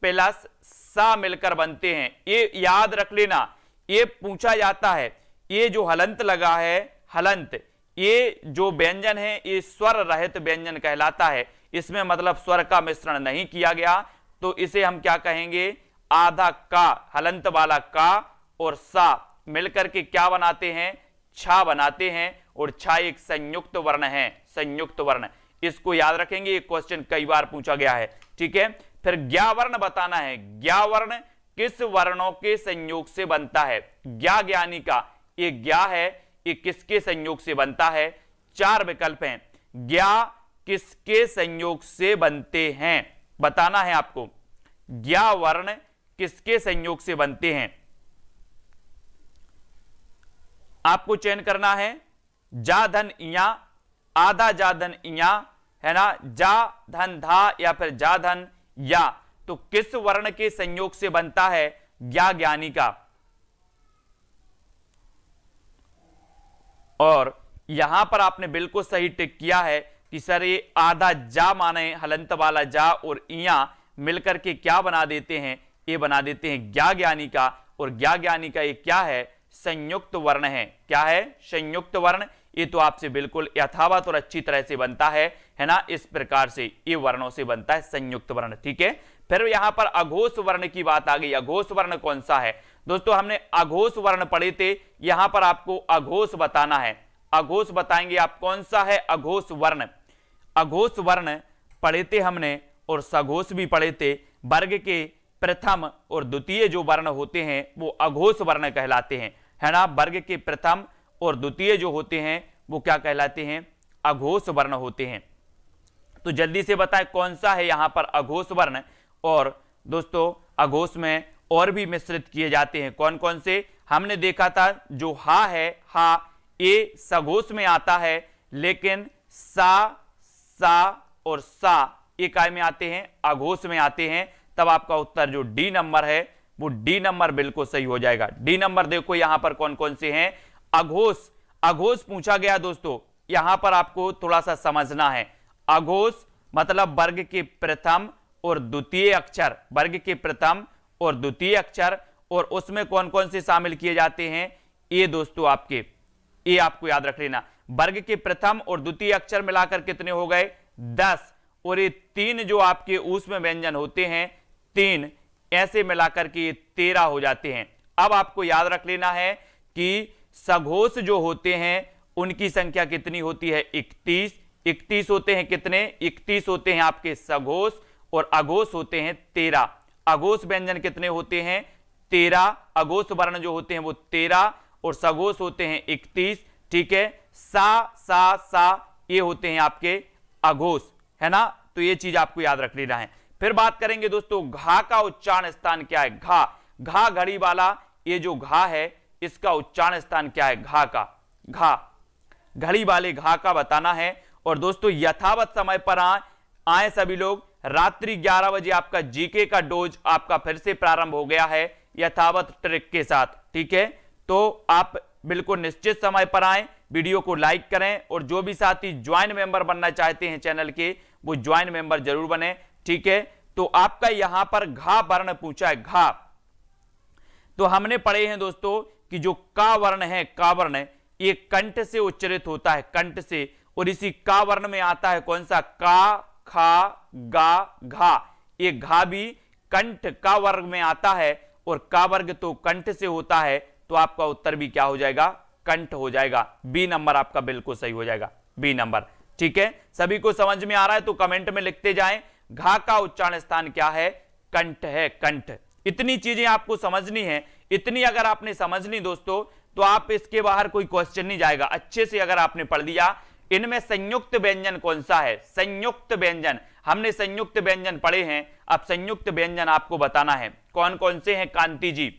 प्लस सा मिलकर बनते हैं। ये याद रख लेना, ये पूछा जाता है। ये जो हलंत लगा है, हलंत, ये जो व्यंजन है ये स्वर रहित व्यंजन कहलाता है। इसमें मतलब स्वर का मिश्रण नहीं किया गया, तो इसे हम क्या कहेंगे? आधा का, हलंत वाला का और सा मिलकर के क्या बनाते हैं? छा बनाते हैं। और छा एक संयुक्त वर्ण है, संयुक्त वर्ण। इसको याद रखेंगे, ये क्वेश्चन कई बार पूछा गया है। ठीक है, फिर ज्ञा वर्ण बताना है। ज्ञा वर्ण किस वर्णों के संयोग से बनता है? ज्ञा ज्ञानी का ये ज्ञा है, ये किसके संयोग से बनता है? 4 विकल्प हैं। ज्ञा किसके संयोग से बनते हैं, बताना है आपको। ज्ञा वर्ण किसके संयोग से बनते हैं, आपको चयन करना है। जा धन इया, आधा जा धन इया, है ना? जा धन धा या फिर जा धन या, तो किस वर्ण के संयोग से बनता है ज्ञा ज्ञानी का? और यहां पर आपने बिल्कुल सही टिक किया है कि सर ये आधा जा माने हलंत वाला जा और इया मिलकर के क्या बना देते हैं? ये बना देते हैं ज्ञा ज्ञानी का। और ज्ञा ज्ञानी का ये क्या है? संयुक्त वर्ण है। क्या है? संयुक्त वर्ण। ये तो आपसे बिल्कुल यथावत और अच्छी तरह से बनता है ना? इस प्रकार से ये वर्णों से बनता है संयुक्त वर्ण। ठीक है, फिर यहां पर अघोष वर्ण की बात आ गई। अघोष वर्ण कौन सा है दोस्तों? हमने अघोष वर्ण पढ़े थे, यहां पर आपको अघोष बताना है। अघोष बताएंगे आप, कौन सा है अघोष वर्ण? अघोष वर्ण पढ़े थे हमने और सघोष भी पढ़े थे। वर्ग के प्रथम और द्वितीय जो वर्ण होते हैं वो अघोष वर्ण कहलाते हैं, है ना? वर्ग के प्रथम और द्वितीय जो होते हैं वो क्या कहलाते हैं? अघोष वर्ण होते हैं। तो जल्दी से बताएं कौन सा है यहां पर अघोष वर्ण। और दोस्तों अघोष में और भी मिश्रित किए जाते हैं। कौन कौन से? हमने देखा था जो हा है, हा ये सघोष में आता है, लेकिन सा और सा ये काय में आते हैं? अघोष में आते हैं। तब आपका उत्तर जो डी नंबर है वो डी नंबर बिल्कुल सही हो जाएगा। डी नंबर देखो यहां पर कौन कौन से हैं? अघोष, अघोष पूछा गया दोस्तों। यहां पर आपको थोड़ा सा समझना है। अघोष मतलब वर्ग के प्रथम और द्वितीय अक्षर, वर्ग के प्रथम और द्वितीय अक्षर, और उसमें कौन कौन से शामिल किए जाते हैं, ये दोस्तों आपके, ये आपको याद रख लेना। वर्ग के प्रथम और द्वितीय अक्षर मिलाकर कितने हो गए, 10, और ये 3 जो आपके ऊष्म व्यंजन होते हैं 3, ऐसे मिलाकर के ये 13 हो जाते हैं। अब आपको याद रख लेना है कि सघोष जो होते हैं उनकी संख्या कितनी होती है, 31। 31 होते हैं कितने, 31 होते हैं आपके सघोष, और अघोष होते हैं 13। अघोष व्यंजन कितने होते हैं, 13। अघोष वर्ण जो होते हैं वो 13 और सघोष होते हैं 31। ठीक है, सा ये होते हैं आपके अघोष, है ना। तो ये चीज आपको याद रख लेना है। फिर बात करेंगे दोस्तों घा का उच्चारण स्थान क्या है। घा घड़ी वाला ये जो घा है इसका उच्चारण स्थान क्या है, घा का, घा घड़ी वाले घा का बताना है। और दोस्तों यथावत समय पर आए सभी लोग। रात्रि 11 बजे आपका जीके का डोज आपका फिर से प्रारंभ हो गया है यथावत ट्रिक के साथ। ठीक है, तो आप बिल्कुल निश्चित समय पर आए, वीडियो को लाइक करें, और जो भी साथी ज्वाइन मेंबर बनना चाहते हैं चैनल के वो ज्वाइन मेंबर जरूर बने। ठीक है, तो आपका यहां पर घा वर्ण पूछा है, घा। तो हमने पढ़े हैं दोस्तों कि जो का वर्ण है, का वर्ण ये कंठ से उच्चरित होता है, कंठ से, और इसी का वर्ण में आता है कौन सा, का, खा, गा, घा। ये घा भी कंठ का वर्ग में आता है, और का वर्ग तो कंठ से होता है, तो आपका उत्तर भी क्या हो जाएगा, कंठ हो जाएगा। बी नंबर आपका बिल्कुल सही हो जाएगा, बी नंबर। ठीक है, सभी को समझ में आ रहा है तो कमेंट में लिखते जाएं। घा का उच्चारण स्थान क्या है, कंठ है, कंठ। इतनी चीजें आपको समझनी है। इतनी अगर आपने समझ ली दोस्तों तो आप इसके बाहर कोई क्वेश्चन नहीं जाएगा। अच्छे से अगर आपने पढ़ लिया। इनमें संयुक्त व्यंजन कौन सा है, संयुक्त व्यंजन, हमने संयुक्त व्यंजन पढ़े हैं। अब संयुक्त व्यंजन आपको बताना है कौन कौन से हैं, कांति जी।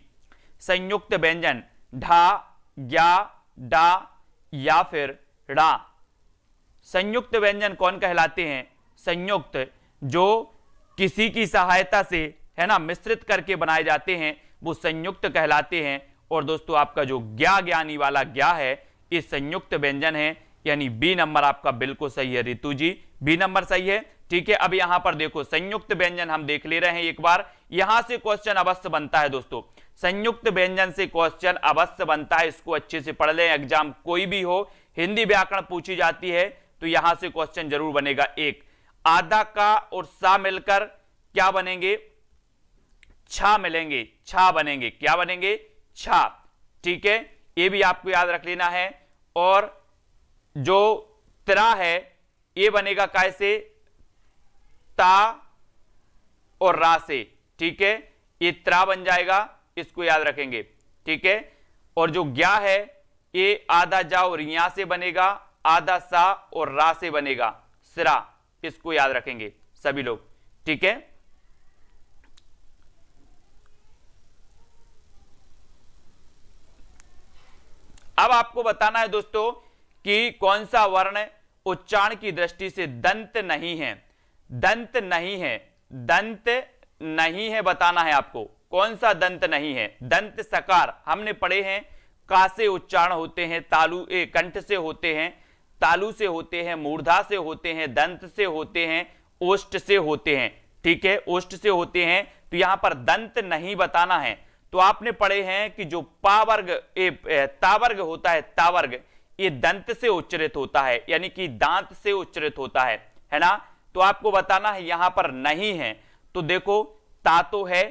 संयुक्त व्यंजन ढा, ज्ञा, डा या फिर ड़ा। संयुक्त व्यंजन कौन कहलाते हैं, संयुक्त जो किसी की सहायता से, है ना, मिश्रित करके बनाए जाते हैं वो संयुक्त कहलाते हैं। और दोस्तों आपका जो ज्ञा, ज्ञानी वाला ज्ञा है ये संयुक्त व्यंजन है, यानी बी नंबर आपका बिल्कुल सही है रितु जी, बी नंबर सही है। ठीक है, अब यहां पर देखो संयुक्त व्यंजन हम देख ले रहे हैं एक बार। यहां से क्वेश्चन अवश्य बनता है दोस्तों, संयुक्त व्यंजन से क्वेश्चन अवश्य बनता है। इसको अच्छे से पढ़ लें, एग्जाम कोई भी हो, हिंदी व्याकरण पूछी जाती है तो यहां से क्वेश्चन जरूर बनेगा। एक आधा का और सा मिलकर क्या बनेंगे, छा मिलेंगे, छा बनेंगे, क्या बनेंगे, छा। ठीक है, ये भी आपको याद रख लेना है। और जो त्रा है ये बनेगा कैसे, ता और रा से। ठीक है, ये त्रा बन जाएगा, इसको याद रखेंगे। ठीक है, और जो ज्ञा है ये आधा जा और या से बनेगा, आधा सा और रा से बनेगा, सिरा, इसको याद रखेंगे सभी लोग। ठीक है, अब आपको बताना है दोस्तों कि कौन सा वर्ण उच्चारण की दृष्टि से दंत नहीं है, दंत नहीं है, दंत नहीं है बताना है आपको। कौन सा दंत नहीं है, दंत सकार हमने पढ़े हैं, का से उच्चारण होते हैं, तालु कंठ से होते हैं, तालु से होते हैं, मूर्धा से होते हैं, दंत से होते हैं, ओष्ठ से होते हैं। ठीक है, ओष्ठ से होते हैं, तो यहां पर दंत नहीं बताना है। तो आपने पढ़े हैं कि जो पावर्ग तावर्ग होता है, तावर्ग ये दंत से उच्चरित होता है, यानी कि दांत से उच्चरित होता है ना। तो आपको बताना है यहां पर नहीं है। तो देखो ता तो है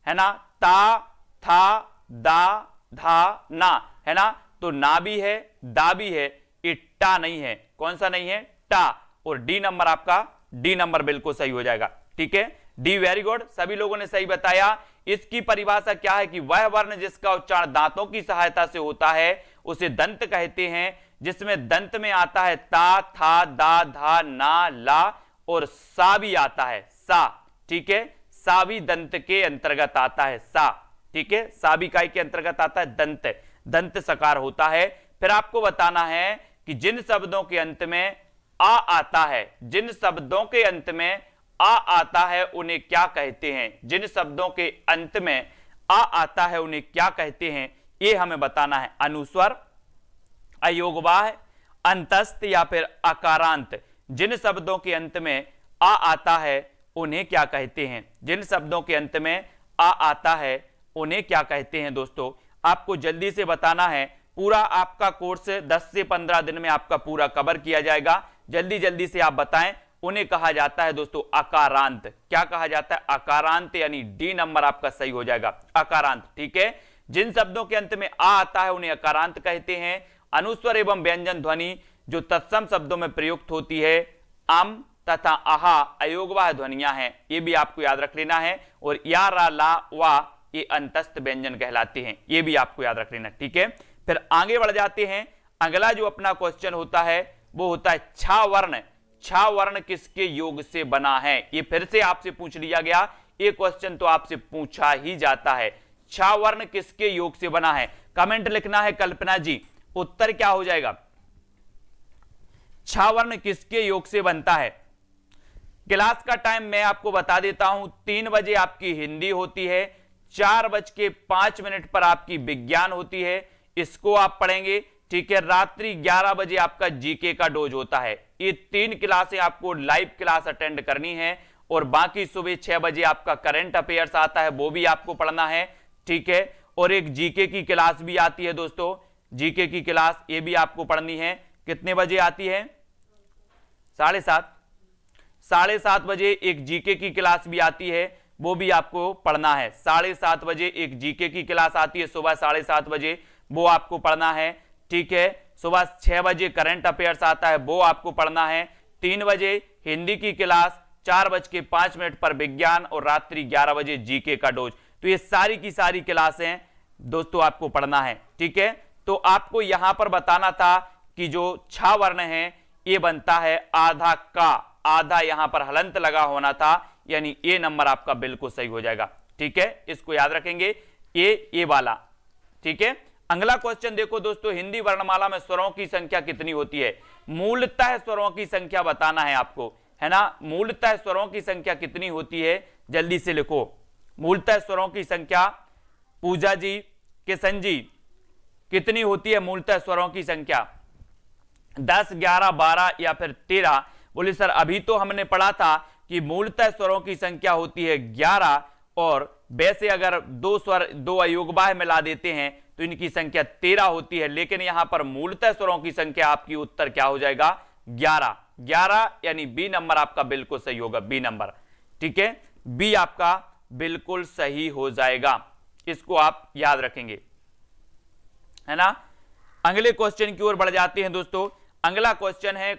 ना, ता, था, दा, धा, ना, है ना। तो ना भी है, दा भी है, ये टा नहीं है। कौन सा नहीं है, टा। और डी नंबर आपका, डी नंबर बिल्कुल सही हो जाएगा। ठीक है, डी, वेरी गुड, सभी लोगों ने सही बताया। इसकी परिभाषा क्या है कि वह वर्ण जिसका उच्चारण दांतों की सहायता से होता है उसे दंत कहते हैं, जिसमें दंत में आता है ता, था, दा, धा, ना, ला और सा भी आता है, सा। ठीक है, सा भी दंत के अंतर्गत आता है, सा। ठीक है, सा भी काय के अंतर्गत आता है, दंत, दंत सकार होता है। फिर आपको बताना है कि जिन शब्दों के अंत में आ आता है, जिन शब्दों के अंत में आ आता है उन्हें क्या कहते हैं, जिन शब्दों के अंत में आ आता है उन्हें क्या कहते हैं, ये हमें बताना है। अनुस्वर, अयोगवाह, अंतस्थ या फिर अकारांत। जिन शब्दों के अंत में आ आता है उन्हें क्या कहते हैं? जिन शब्दों के अंत में आ आता है उन्हें क्या कहते हैं दोस्तों? आपको जल्दी से बताना है। पूरा आपका कोर्स 10 से 15 दिन में आपका पूरा कवर किया जाएगा। जल्दी जल्दी से आप बताएं। उन्हें कहा जाता है दोस्तों अकारांत। क्या कहा जाता है? अकारांत, यानी डी नंबर आपका सही हो जाएगा, अकारांत। ठीक है, जिन शब्दों के अंत में आ आता है उन्हें अकारांत कहते हैं। अनुस्वर एवं व्यंजन ध्वनि जो तत्सम शब्दों में प्रयुक्त होती है, अम तथा आहा अयोगवाह ध्वनियां हैं, ये भी आपको याद रख लेना है। और या, रा, ला, वा ये अंतस्थ व्यंजन कहलाते हैं, ये भी आपको याद रख लेना। ठीक है, फिर आगे बढ़ जाते हैं। अगला जो अपना क्वेश्चन होता है वो होता है छा वर्ण। छा वर्ण किसके योग से बना है? ये फिर से आपसे पूछ लिया गया, ये क्वेश्चन तो आपसे पूछा ही जाता है। छा वर्ण किसके योग से बना है? कमेंट लिखना है कल्पना जी, उत्तर क्या हो जाएगा? छा वर्ण किसके योग से बनता है? क्लास का टाइम मैं आपको बता देता हूं। 3 बजे आपकी हिंदी होती है, 4:05 पर आपकी विज्ञान होती है, इसको आप पढ़ेंगे। ठीक है, रात्रि 11 बजे आपका जीके का डोज होता है। ये 3 क्लासें आपको लाइव क्लास अटेंड करनी है। और बाकी सुबह 6 बजे आपका करंट अफेयर्स आता है, वो भी आपको पढ़ना है। ठीक है, और एक जीके की क्लास भी आती है दोस्तों, जीके की क्लास ये भी आपको पढ़नी है। कितने बजे आती है? 7:30। 7:30 बजे एक जीके की क्लास भी आती है, वो भी आपको पढ़ना है। 7:30 बजे एक जीके की क्लास आती है, सुबह 7:30 बजे, वो आपको पढ़ना है। ठीक है, सुबह 6 बजे करंट अफेयर्स आता है, वो आपको पढ़ना है। 3 बजे हिंदी की क्लास, 4:05 पर विज्ञान और रात्रि 11 बजे जीके का डोज। तो ये सारी की सारी क्लासें दोस्तों आपको पढ़ना है। ठीक है, तो आपको यहां पर बताना था कि जो छा वर्ण है ये बनता है आधा का, आधा यहां पर हलंत लगा होना था, यानी ए नंबर आपका बिल्कुल सही हो जाएगा। ठीक है, इसको याद रखेंगे, ये वाला। ठीक है, अगला क्वेश्चन देखो दोस्तों, हिंदी वर्णमाला में स्वरों की संख्या कितनी होती है? मूलतः स्वरों की संख्या बताना है आपको, है ना। मूलतः स्वरों की संख्या कितनी होती है? जल्दी से लिखो। मूलतः स्वरों की संख्या, पूजा जी, किशन जी, कितनी होती है मूलतः स्वरों की संख्या? 10, 11, 12 या फिर 13? बोले सर अभी तो हमने पढ़ा था कि मूलतः स्वरों की संख्या होती है 11, और वैसे अगर 2 स्वर 2 अयोगवाह मिला देते हैं तो इनकी संख्या 13 होती है। लेकिन यहां पर मूलतः स्वरों की संख्या आपकी उत्तर क्या हो जाएगा? 11। 11 यानी बी नंबर आपका बिल्कुल सही होगा, बी नंबर। ठीक है, बी आपका बिल्कुल सही हो जाएगा, इसको आप याद रखेंगे, है ना। अगले क्वेश्चन की ओर बढ़ जाते हैं दोस्तों। अगला क्वेश्चन है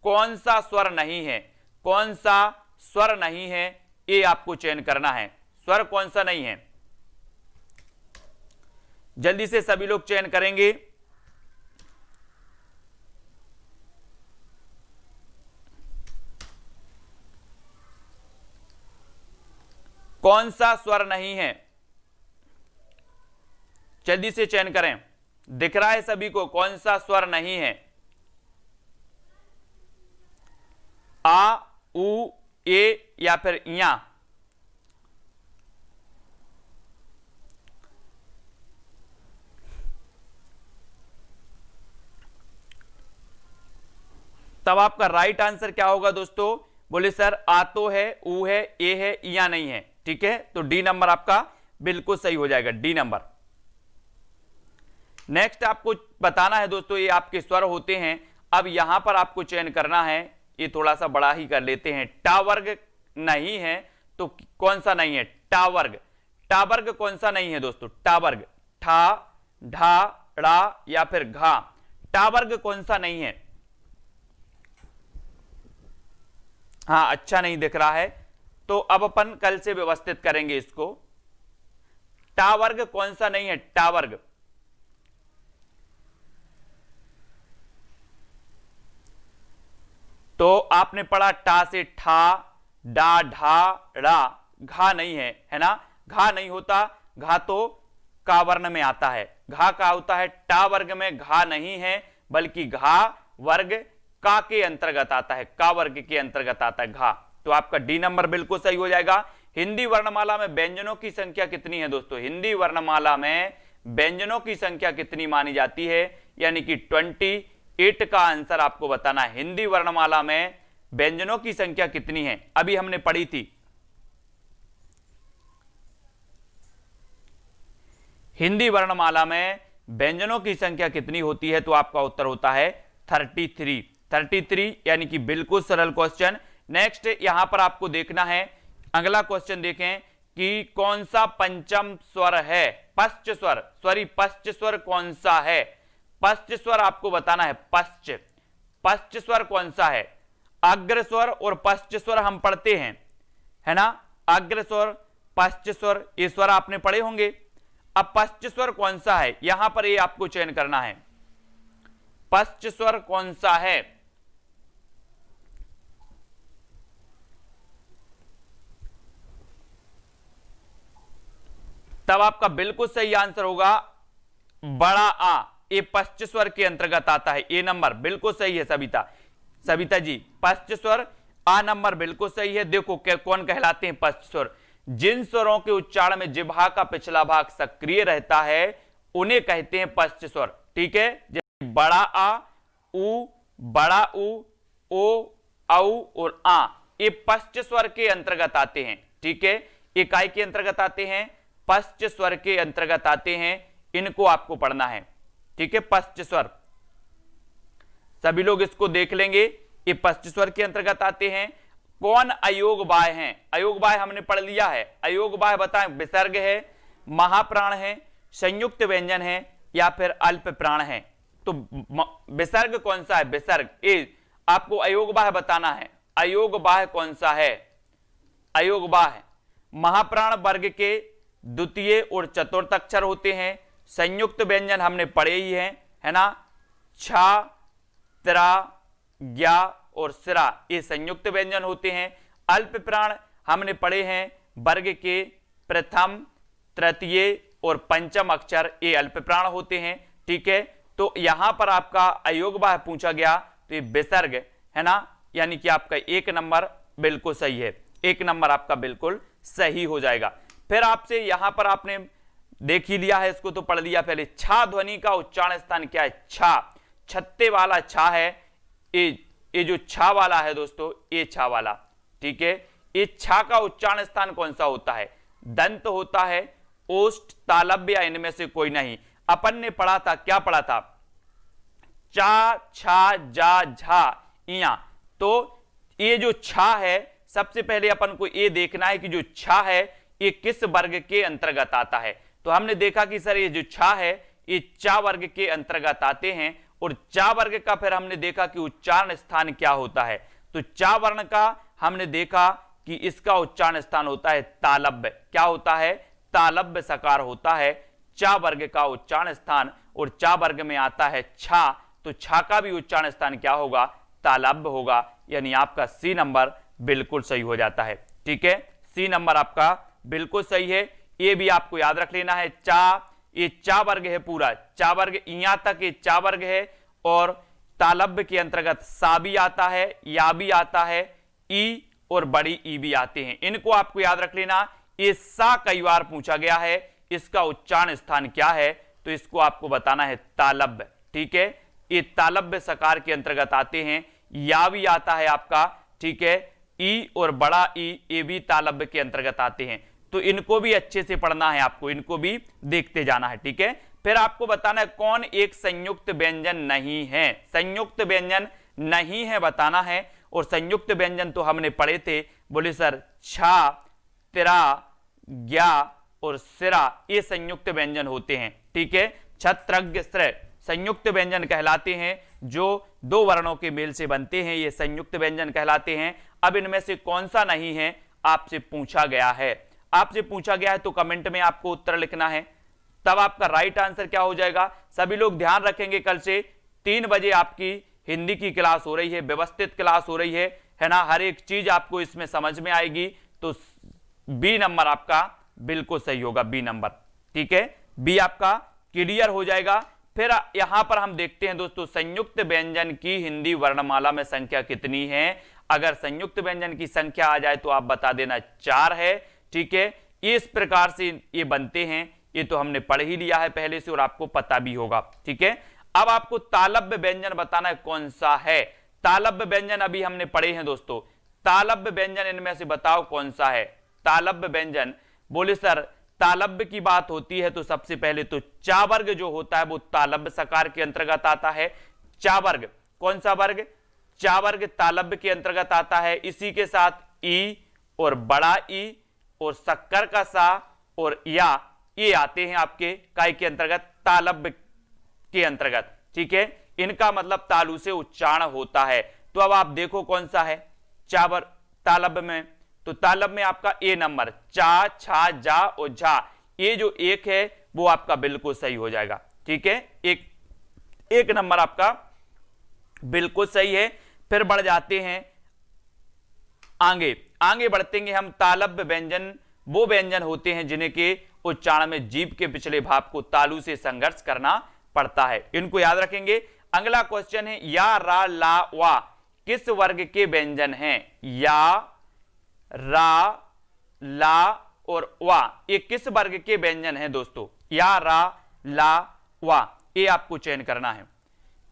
कौन सा स्वर नहीं है? कौन सा स्वर नहीं है, ये आपको चयन करना है। स्वर कौन सा नहीं है? जल्दी से सभी लोग चयन करेंगे। कौन सा स्वर नहीं है? जल्दी से चयन करें। दिख रहा है सभी को कौन सा स्वर नहीं है? आ, उ, ए या फिर या? तब आपका राइट आंसर क्या होगा दोस्तों? बोले सर आ तो है, ऊ है, ए है, या नहीं है। ठीक है, तो डी नंबर आपका बिल्कुल सही हो जाएगा, डी नंबर। नेक्स्ट आपको बताना है दोस्तों, ये आपके स्वर होते हैं। अब यहां पर आपको चयन करना है, ये थोड़ा सा बड़ा ही कर लेते हैं। टा वर्ग नहीं है तो कौन सा नहीं है? टा वर्ग। टा वर्ग कौन सा नहीं है दोस्तों? टा वर्ग, ठा, ढा, ड़ा या फिर घा, टा वर्ग कौन सा नहीं है? हाँ, अच्छा नहीं दिख रहा है, तो अब अपन कल से व्यवस्थित करेंगे इसको। टा वर्ग कौन सा नहीं है? टा वर्ग। तो आपने पढ़ा टा से ठा, डा, ढा, ड़ा, घा नहीं है, है ना। घा नहीं होता, घा तो का वर्ण में आता है। घा का होता है, टा वर्ग में घा नहीं है, बल्कि घा वर्ग का के अंतर्गत आता है, का वर्ग के अंतर्गत आता है घा। तो आपका डी नंबर बिल्कुल सही हो जाएगा। हिंदी वर्णमाला में व्यंजनों की संख्या कितनी है दोस्तों? हिंदी वर्णमाला में व्यंजनों की संख्या कितनी मानी जाती है? यानी कि 28 8 का आंसर आपको बताना है। हिंदी वर्णमाला में व्यंजनों की संख्या कितनी है, अभी हमने पढ़ी थी। हिंदी वर्णमाला में व्यंजनों की संख्या कितनी होती है, तो आपका उत्तर होता है 33। 33 यानी कि बिल्कुल सरल क्वेश्चन। नेक्स्ट यहां पर आपको देखना है, अगला क्वेश्चन देखें कि कौन सा पंचम स्वर है, पश्च स्वर, सॉरी पश्च स्वर कौन सा है। पश्च स्वर आपको बताना है, पश्च स्वर कौन सा है। अग्र स्वर और पश्च स्वर हम पढ़ते हैं, है ना, अग्र स्वर पश्च स्वर, ये स्वर आपने पढ़े होंगे। अब पश्च स्वर कौन सा है, यहां पर ये आपको चयन करना है, पश्च स्वर कौन सा है। तब आपका बिल्कुल सही आंसर होगा बड़ा आ, ये पश्च स्वर के अंतर्गत आता है। ए नंबर बिल्कुल सही है सविता जी, पश्च स्वर आ नंबर बिल्कुल सही है। देखो कौन कहलाते हैं पश्च स्वर, जिन स्वरों के उच्चारण में जिह्वा का पिछला भाग सक्रिय रहता है उन्हें कहते हैं पश्च स्वर। ठीक है, जैसे बड़ा आ, उ, बड़ा उ, ओ, औ और आ, ये पश्च स्वर के अंतर्गत आते हैं। ठीक है, इकाई के अंतर्गत आते हैं, पश्च स्वर के अंतर्गत आते हैं, इनको आपको पढ़ना है। ठीक है, पश्च स्वर, सभी लोग इसको देख लेंगे, ये पश्च स्वर के अंतर्गत आते हैं। कौन अयोग बाय हैं, अयोग बाय हमने पढ़ लिया है। अयोग बाय बताएं, विसर्ग है, महाप्राण है, संयुक्त व्यंजन है या फिर अल्प प्राण है। तो विसर्ग कौन सा है, विसर्ग, ए आपको अयोग बाय बताना है। अयोग बाय कौन सा है, अयोग बाय महाप्राण वर्ग के द्वितीय और चतुर्थ अक्षर होते हैं। संयुक्त व्यंजन हमने पढ़े ही हैं, है ना, छा, त्रा, ज्ञा और सिरा, ये संयुक्त व्यंजन होते हैं। अल्प प्राण हमने पढ़े हैं, वर्ग के प्रथम, तृतीय और पंचम अक्षर ये अल्प प्राण होते हैं। ठीक है, तो यहां पर आपका अयोगबाह्य पूछा गया तो ये विसर्ग है ना, यानी कि आपका 1 नंबर बिल्कुल सही है, 1 नंबर आपका बिल्कुल सही हो जाएगा। फिर आपसे यहां पर आपने देख ही लिया है, इसको तो पढ़ लिया पहले। छा ध्वनि का उच्चारण स्थान क्या है, छा, छत्ते वाला छा है, ये जो छा वाला है दोस्तों, ये छा वाला। ठीक है, ये छा का उच्चारण स्थान कौन सा होता है, दंत होता है, ओष्ठ, तालव्य या इनमें से कोई नहीं। अपन ने पढ़ा था, क्या पढ़ा था, चा, छा, जा, झा, इया। तो ये जो छा है, सबसे पहले अपन को ये देखना है कि जो छा है ये किस वर्ग के अंतर्गत आता है। तो हमने देखा कि सर ये जो छा है ये चा वर्ग के अंतर्गत आते हैं, और चा वर्ग का फिर हमने देखा कि उच्चारण स्थान क्या होता है। तो चा वर्ण का हमने देखा कि इसका उच्चारण स्थान होता है तालव्य, क्या होता है, तालव्य सकार होता है चा वर्ग का उच्चारण स्थान, और चा वर्ग में आता है छा, तो छा का भी उच्चारण स्थान क्या होगा, तालव्य होगा, यानी आपका सी नंबर बिल्कुल सही हो जाता है। ठीक है, सी नंबर आपका बिल्कुल सही है। ये भी आपको याद रख लेना है, चा, ये चा वर्ग है पूरा, चा वर्ग यहां तक ये चा वर्ग है, और तालव्य के अंतर्गत सा भी आता है, या भी आता है, ई और बड़ी ई भी आते हैं। इनको आपको याद रख लेना। ये सा कई बार पूछा गया है, इसका उच्चारण स्थान क्या है, तो इसको आपको बताना है तालव्य। ठीक है, ये तालव्य सकार के अंतर्गत आते हैं, या भी आता है आपका। ठीक है, ई और बड़ा ई ये भी तालव्य के अंतर्गत आते हैं, तो इनको भी अच्छे से पढ़ना है आपको, इनको भी देखते जाना है। ठीक है, फिर आपको बताना है कौन एक संयुक्त व्यंजन नहीं है, संयुक्त व्यंजन नहीं है बताना है। और संयुक्त व्यंजन तो हमने पढ़े थे, बोले सर छा, त्रा, ज्ञा और सिरा, ये संयुक्त व्यंजन होते हैं। ठीक है, छत्रज्ञ, श्र संयुक्त व्यंजन कहलाते हैं, जो 2 वर्णों के मेल से बनते हैं, ये संयुक्त व्यंजन कहलाते हैं। अब इनमें से कौन सा नहीं है आपसे पूछा गया है, आपसे पूछा गया है तो कमेंट में आपको उत्तर लिखना है, तब आपका राइट आंसर क्या हो जाएगा। सभी लोग ध्यान रखेंगे, कल से 3 बजे आपकी हिंदी की क्लास हो रही है, व्यवस्थित क्लास हो रही है ना, हर एक चीज आपको इसमें समझ में आएगी। तो बी नंबर आपका बिल्कुल सही होगा, बी नंबर। ठीक है, बी आपका क्लियर हो जाएगा। फिर यहां पर हम देखते हैं दोस्तों, संयुक्त व्यंजन की हिंदी वर्णमाला में संख्या कितनी है। अगर संयुक्त व्यंजन की संख्या आ जाए तो आप बता देना 4 है। ठीक है, इस प्रकार से ये बनते हैं, ये तो हमने पढ़ ही लिया है पहले से और आपको पता भी होगा। ठीक है, अब आपको तालव्य व्यंजन बताना है कौन सा है। तालव्य व्यंजन अभी हमने पढ़े हैं दोस्तों, तालव्य व्यंजन इनमें से बताओ कौन सा है। तालव्य व्यंजन, बोले सर तालव्य की बात होती है तो सबसे पहले तो चा वर्ग जो होता है वो तालव्य सकार के अंतर्गत आता है। चा वर्ग, कौन सा वर्ग? चा वर्ग तालव्य के अंतर्गत आता है। इसी के साथ ई और बड़ा ई और शक्कर का सा और या, ये आते हैं आपके काय के अंतर्गत, तालव्य के अंतर्गत। ठीक है, इनका मतलब तालु से उच्चारण होता है। तो अब आप देखो कौन सा है चावर तालव्य में, तो तालव्य में आपका ए नंबर, चा छा जा और झा, ये जो एक है वो आपका बिल्कुल सही हो जाएगा। ठीक है, एक नंबर आपका बिल्कुल सही है। फिर बढ़ जाते हैं आगे बढ़ते हैं हम। तालव्य व्यंजन वो व्यंजन होते हैं जिन्हें के उच्चारण में जीभ के पिछले भाग को तालु से संघर्ष करना पड़ता है, इनको याद रखेंगे। अगला क्वेश्चन है या रा ला वा किस वर्ग के व्यंजन हैं? या रा ला और वा ये किस वर्ग के व्यंजन हैं दोस्तों? या रा ला वा ये आपको चयन करना है,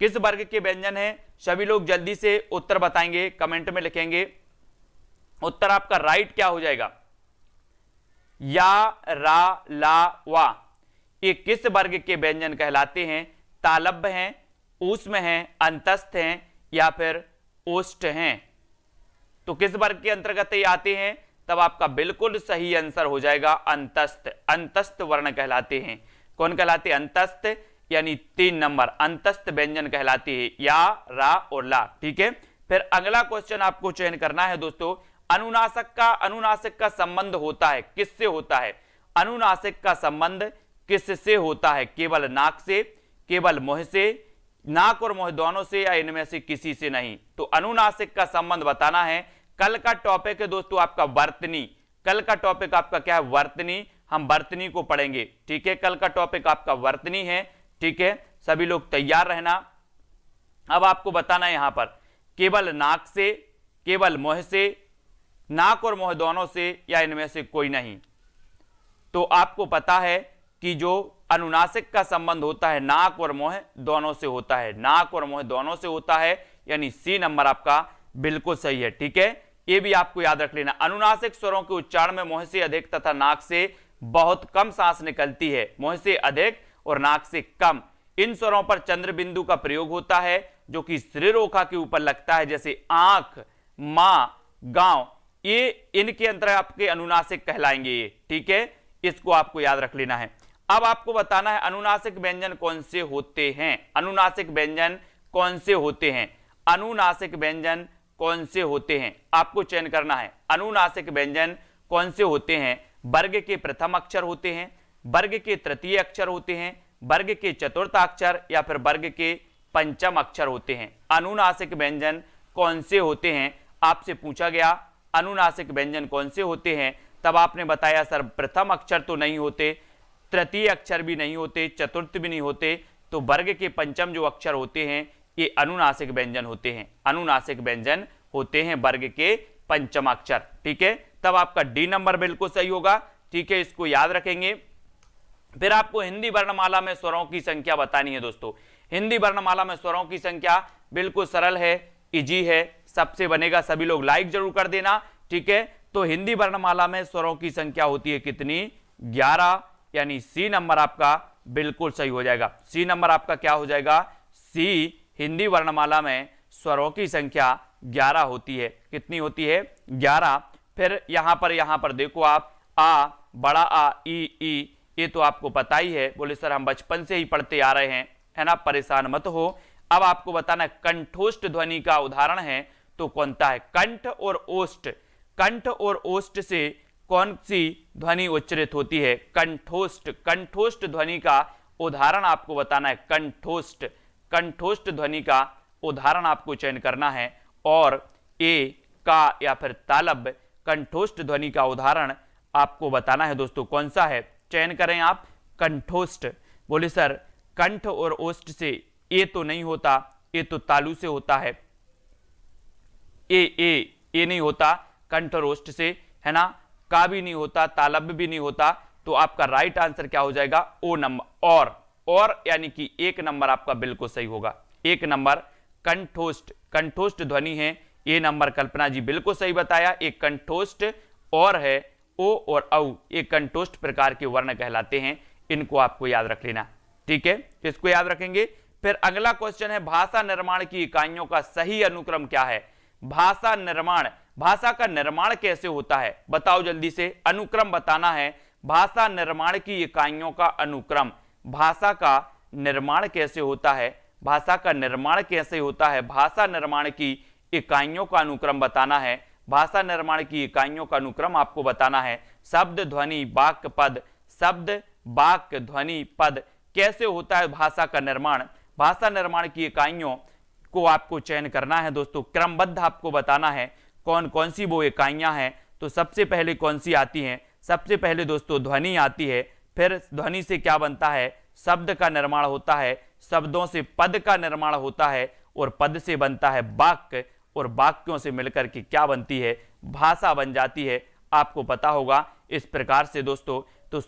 किस वर्ग के व्यंजन हैं। सभी लोग जल्दी से उत्तर बताएंगे, कमेंट में लिखेंगे। उत्तर आपका राइट क्या हो जाएगा? या रा ला वा ये किस वर्ग के व्यंजन कहलाते हैं? तालव्य हैं, ऊष्म हैं, अंतस्थ हैं या फिर ओष्ठ हैं? तो किस वर्ग के अंतर्गत ये आते हैं? तब आपका बिल्कुल सही आंसर हो जाएगा अंतस्थ। अंतस्थ वर्ण कहलाते हैं। कौन कहलाते हैं? अंतस्थ, यानी 3 नंबर अंतस्थ व्यंजन कहलाते हैं, या रा और ला। ठीक है, फिर अगला क्वेश्चन आपको चयन करना है दोस्तों। अनुनासिक का संबंध होता है किससे होता है? अनुनासिक का संबंध किससे होता है? केवल नाक से, केवल मुंह से, नाक और मुंह दोनों से, या इनमें से किसी से नहीं? तो अनुनासिक का संबंध बताना है। कल का टॉपिक है दोस्तों आपका वर्तनी। कल का टॉपिक आपका क्या है? वर्तनी। हम वर्तनी को पढ़ेंगे। ठीक है, कल का टॉपिक आपका वर्तनी है। ठीक है, सभी लोग तैयार रहना। अब आपको बताना है यहां पर केवल नाक से, केवल मुंह से, नाक और मुंह दोनों से, या इनमें से कोई नहीं? तो आपको पता है कि जो अनुनासिक का संबंध होता है नाक और मुंह दोनों से होता है, नाक और मुंह दोनों से होता है, यानी सी नंबर आपका बिल्कुल सही है। ठीक है, ये भी आपको याद रख लेना। अनुनासिक स्वरों के उच्चारण में मुंह से अधिक तथा नाक से बहुत कम सांस निकलती है। मुंह से अधिक और नाक से कम। इन स्वरों पर चंद्र बिंदु का प्रयोग होता है जो कि श्रीरेखा के ऊपर लगता है, जैसे आंख, मां, गांव, ये इनके अंतर आपके अनुनासिक कहलाएंगे ये। ठीक है, इसको आपको याद रख लेना है। अब आपको बताना है अनुनासिक व्यंजन कौन से होते हैं। अनुनासिक व्यंजन कौन से होते हैं? अनुनासिक व्यंजन कौन से होते हैं आपको चयन करना है। अनुनासिक व्यंजन कौन से होते हैं? वर्ग के प्रथम अक्षर होते हैं, वर्ग के तृतीय अक्षर होते हैं, वर्ग के चतुर्थ अक्षर या फिर वर्ग के पंचम अक्षर होते हैं। अनुनासिक व्यंजन कौन से होते हैं आपसे पूछा गया। अनुनासिक व्यंजन कौन से होते हैं? तब आपने बताया सर प्रथम अक्षर तो नहीं होते, तृतीय अक्षर भी नहीं होते, चतुर्थ भी नहीं होते, तो वर्ग के पंचम जो अक्षर होते हैं ये अनुनासिक व्यंजन होते हैं। अनुनासिक व्यंजन होते हैं वर्ग के पंचम अक्षर। ठीक है, तब आपका डी नंबर बिल्कुल सही होगा। ठीक है, इसको याद रखेंगे। फिर आपको हिंदी वर्णमाला में स्वरों की संख्या बतानी है दोस्तों। हिंदी वर्णमाला में स्वरों की संख्या बिल्कुल सरल है, इजी है, सबसे बनेगा। सभी लोग लाइक जरूर कर देना। ठीक है, तो हिंदी वर्णमाला में स्वरों की संख्या होती है कितनी? 11, यानी सी नंबर आपका बिल्कुल सही हो जाएगा। सी नंबर आपका क्या हो जाएगा? सी। हिंदी वर्णमाला में स्वरों की संख्या 11 होती है। कितनी होती है? 11। फिर यहां पर देखो आप, आ, बड़ा आ, ई, ये तो आपको पता ही है। बोले सर हम बचपन से ही पढ़ते आ रहे हैं, है ना, परेशान मत हो। अब आपको बताना है कंठोष्ठ ध्वनि का उदाहरण है तो कौन सा है? कंठ और ओष्ठ। कंठ और ओष्ठ से कौन सी ध्वनि उच्चारित होती है? कंठोष्ठ। कंठोष्ठ ध्वनि का उदाहरण आपको बताना है। कंठोष्ठ। कंठोष्ठ ध्वनि का उदाहरण आपको चयन करना है। और ए, का या फिर तालव्य कंठोष्ठ ध्वनि का उदाहरण आपको बताना है दोस्तों। कौन सा है? चयन करें आप। कंठोष्ठ। बोले सर कंठ और ओष्ठ से ए तो नहीं होता, ए तो तालु से होता है। ए नहीं होता कंठ और ओष्ठ से, है ना। का भी नहीं होता, तालव्य भी नहीं होता, तो आपका राइट आंसर क्या हो जाएगा? ओ नंबर। और यानी कि 1 नंबर आपका बिल्कुल सही होगा। 1 नंबर कंठोष्ठ, कंठोष्ठ ध्वनि है। ये नंबर कल्पना जी बिल्कुल सही बताया। एक कंठोष्ठ और है ओ और औ, एक कंठोष्ठ प्रकार के वर्ण कहलाते हैं। इनको आपको याद रख लेना, ठीक है, इसको याद रखेंगे। फिर अगला क्वेश्चन है भाषा निर्माण की इकाइयों का सही अनुक्रम क्या है। भाषा निर्माण, भाषा का निर्माण कैसे होता है बताओ जल्दी से, अनुक्रम बताना है। भाषा निर्माण की इकाइयों का अनुक्रम, भाषा का निर्माण कैसे होता है, भाषा का निर्माण कैसे होता है, भाषा निर्माण की इकाइयों का अनुक्रम बताना है। भाषा निर्माण की इकाइयों का अनुक्रम आपको बताना है। शब्द ध्वनि वाक्य पद, शब्द वाक्य ध्वनि पद, कैसे होता है भाषा का निर्माण। भाषा निर्माण की इकाइयों को आपको चयन करना है दोस्तों, क्रमबद्ध आपको बताना है कौन कौन सी वो इकाइयां हैं। तो सबसे पहले कौन सी आती हैं, सबसे पहले दोस्तों ध्वनि आती है। फिर ध्वनि से क्या बनता है, शब्द का निर्माण होता है, शब्दों से पद का निर्माण होता है, और पद से बनता है वाक्य, और वाक्यों से मिलकर के क्या बनती है, भाषा बन जाती है। आपको पता होगा इस प्रकार से दोस्तों। तो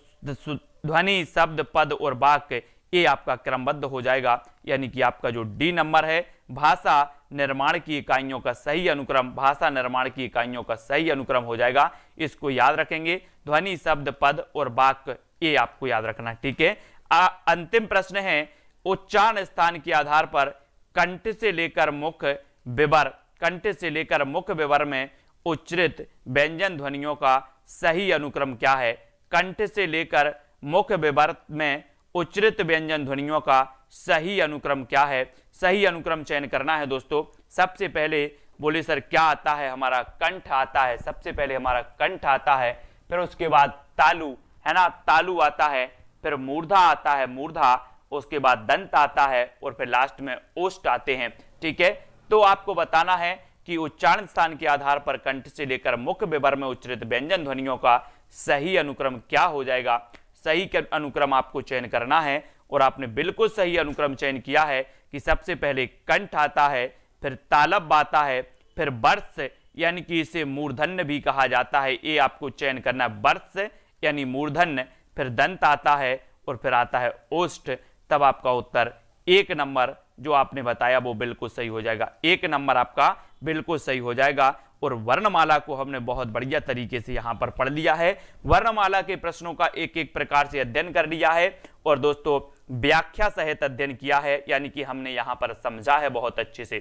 ध्वनि, शब्द, पद और वाक्य, ये आपका क्रमबद्ध हो जाएगा, यानी कि आपका जो डी नंबर है भाषा निर्माण की इकाइयों का सही अनुक्रम, भाषा निर्माण की इकाइयों का सही अनुक्रम हो जाएगा। इसको याद रखेंगे, ध्वनि, शब्द, पद और वाक्य, ये आपको याद रखना, ठीक है। अंतिम प्रश्न है, उच्चारण स्थान के आधार पर कंठ से लेकर मुख विवर, कंठ से लेकर मुख विवर में उच्चरित व्यंजन ध्वनियों का सही अनुक्रम क्या है। कंठ से लेकर मुख विवर में उच्चरित व्यंजन ध्वनियों का सही अनुक्रम क्या है। सही अनुक्रम चयन करना है दोस्तों। सबसे पहले बोले सर क्या आता है, हमारा कंठ आता है, सबसे पहले हमारा कंठ आता है, फिर उसके बाद तालु है ना, तालु आता है, फिर मूर्धा आता है, मूर्धा, उसके बाद दंत आता है, और फिर लास्ट में ओष्ठ आते हैं, ठीक है। तो आपको बताना है कि उच्चारण स्थान के आधार पर कंठ से लेकर मुख विवर में उच्चरित व्यंजन ध्वनियों का सही अनुक्रम क्या हो जाएगा। सही अनुक्रम आपको चयन करना है, और आपने बिल्कुल सही अनुक्रम चयन किया है कि सबसे पहले कंठ आता है, फिर तालब आता है, फिर वर्ष यानी कि इसे मूर्धन्य भी कहा जाता है, ये आपको चयन करना है, वर्ष यानी मूर्धन्य, फिर दंत आता है, और फिर आता है ओष्ठ। तब आपका उत्तर 1 नंबर जो आपने बताया वो बिल्कुल सही हो जाएगा। 1 नंबर आपका बिल्कुल सही हो जाएगा। और वर्णमाला को हमने बहुत बढ़िया तरीके से यहां पर पढ़ लिया है। वर्णमाला के प्रश्नों का एक एक प्रकार से अध्ययन कर लिया है, और दोस्तों व्याख्या सहित अध्ययन किया है, यानी कि हमने यहां पर समझा है बहुत अच्छे से,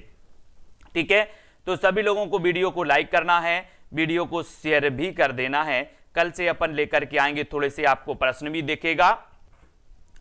ठीक है। तो सभी लोगों को वीडियो को लाइक करना है, वीडियो को शेयर भी कर देना है। कल से अपन लेकर के आएंगे, थोड़े से आपको प्रश्न भी दिखेगा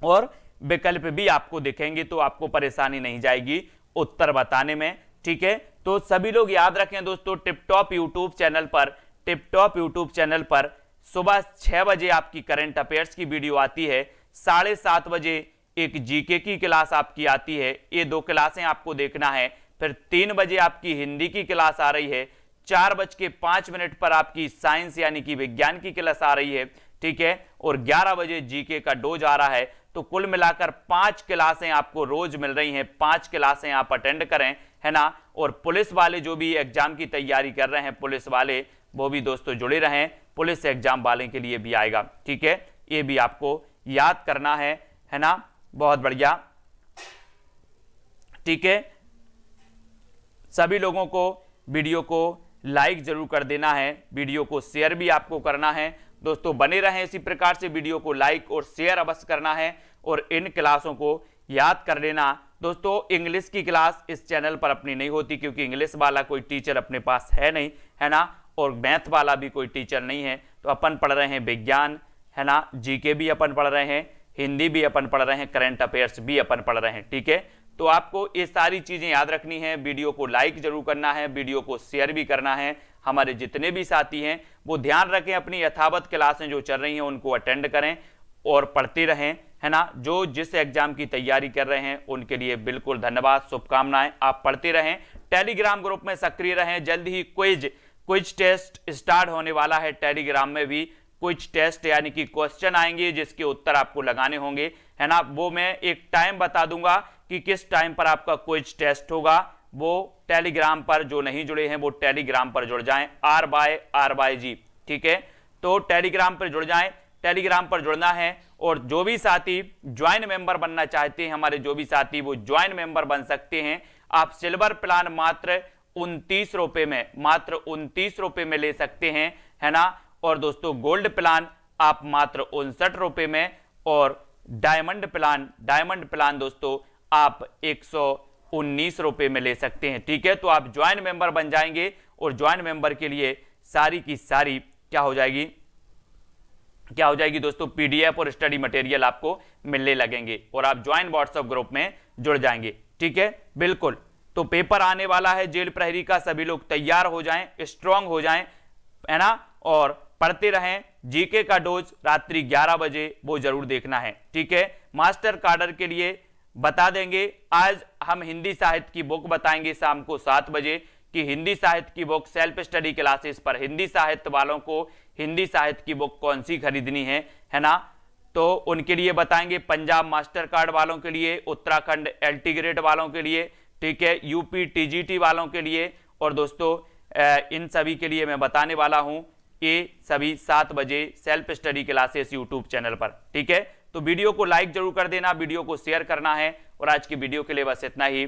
और विकल्प भी आपको दिखेंगे, तो आपको परेशानी नहीं जाएगी उत्तर बताने में, ठीक है। तो सभी लोग याद रखें दोस्तों, टिपटॉप यूट्यूब चैनल पर, टिपटॉप यूट्यूब चैनल पर सुबह 6 बजे आपकी करंट अफेयर्स की वीडियो आती है, 7:30 बजे एक जीके की क्लास आपकी आती है, ये 2 क्लासें आपको देखना है। फिर 3 बजे आपकी हिंदी की क्लास आ रही है, 4:05 पर आपकी साइंस यानी कि विज्ञान की क्लास आ रही है, ठीक है, और 11 बजे जीके का डोज आ रहा है। तो कुल मिलाकर 5 क्लासें आपको रोज मिल रही हैं, 5 क्लासें आप अटेंड करें, है ना। और पुलिस वाले जो भी एग्जाम की तैयारी कर रहे हैं, पुलिस वाले, वो भी दोस्तों जुड़े रहें, पुलिस एग्जाम वाले के लिए भी आएगा, ठीक है, ये भी आपको याद करना है ना। बहुत बढ़िया, ठीक है। सभी लोगों को वीडियो को लाइक जरूर कर देना है, वीडियो को शेयर भी आपको करना है दोस्तों। बने रहें इसी प्रकार से, वीडियो को लाइक और शेयर अवश्य करना है, और इन क्लासों को याद कर लेना दोस्तों। इंग्लिश की क्लास इस चैनल पर अपनी नहीं होती, क्योंकि इंग्लिश वाला कोई टीचर अपने पास है नहीं, है ना, और मैथ वाला भी कोई टीचर नहीं है। तो अपन पढ़ रहे हैं विज्ञान, है ना, जीके भी अपन पढ़ रहे हैं, हिंदी भी अपन पढ़ रहे हैं, करंट अफेयर्स भी अपन पढ़ रहे हैं, ठीक है। तो आपको ये सारी चीजें याद रखनी है, वीडियो को लाइक जरूर करना है, वीडियो को शेयर भी करना है। हमारे जितने भी साथी हैं वो ध्यान रखें, अपनी यथावत क्लासें जो चल रही हैं उनको अटेंड करें और पढ़ते रहें, है ना। जो जिस एग्जाम की तैयारी कर रहे हैं उनके लिए बिल्कुल धन्यवाद, शुभकामनाएं। आप पढ़ते रहें, टेलीग्राम ग्रुप में सक्रिय रहें। जल्द ही क्विज टेस्ट स्टार्ट होने वाला है, टेलीग्राम में भी क्विज टेस्ट यानी कि क्वेश्चन आएंगे जिसके उत्तर आपको लगाने होंगे, है ना। वो मैं एक टाइम बता दूंगा कि किस टाइम पर आपका क्विज टेस्ट होगा। वो टेलीग्राम पर जो नहीं जुड़े हैं वो टेलीग्राम पर जुड़ जाएं, R/G, ठीक है। तो टेलीग्राम पर जुड़ जाएं, टेलीग्राम पर जुड़ना है। और जो भी साथी ज्वाइन मेंबर बनना चाहते हैं, हमारे जो भी साथी वो ज्वाइन मेंबर बन सकते हैं। आप सिल्वर प्लान मात्र 29 रुपए में, मात्र 29 रुपए में ले सकते हैं, है ना। और दोस्तों गोल्ड प्लान आप मात्र 59 रुपए में, और डायमंड प्लान दोस्तों आप 119 रुपए में ले सकते हैं। ठीक है, तो आप ज्वाइन मेंबर बन जाएंगे और ज्वाइन मेंबर के लिए सारी की सारी क्या हो जाएगी दोस्तों, पीडीएफ और स्टडी मटेरियल आपको मिलने लगेंगे और आप ज्वाइन व्हाट्सएप ग्रुप में जुड़ जाएंगे। ठीक है, बिल्कुल। तो पेपर आने वाला है जेल प्रहरी का, सभी लोग तैयार हो जाएं, स्ट्रांग हो जाएं, है ना, और पढ़ते रहें। जीके का डोज रात्रि 11 बजे वो जरूर देखना है। ठीक है, मास्टर कार्डर के लिए बता देंगे, आज हम हिंदी साहित्य की बुक बताएंगे शाम को 7 बजे कि हिंदी साहित्य की बुक सेल्फ स्टडी क्लासेस पर हिंदी साहित्य वालों को हिंदी साहित्य की बुक कौन सी खरीदनी है ना, तो उनके लिए बताएंगे। पंजाब मास्टर कार्ड वालों के लिए, उत्तराखंड एलटी ग्रेड वालों के लिए, ठीक है, यूपी टीजीटी वालों के लिए, और दोस्तों इन सभी के लिए मैं बताने वाला हूं ये सभी 7 बजे self study classes YouTube channel पर। ठीक है, तो वीडियो को लाइक जरूर कर देना, वीडियो को शेयर करना है, और आज की वीडियो के लिए बस इतना ही।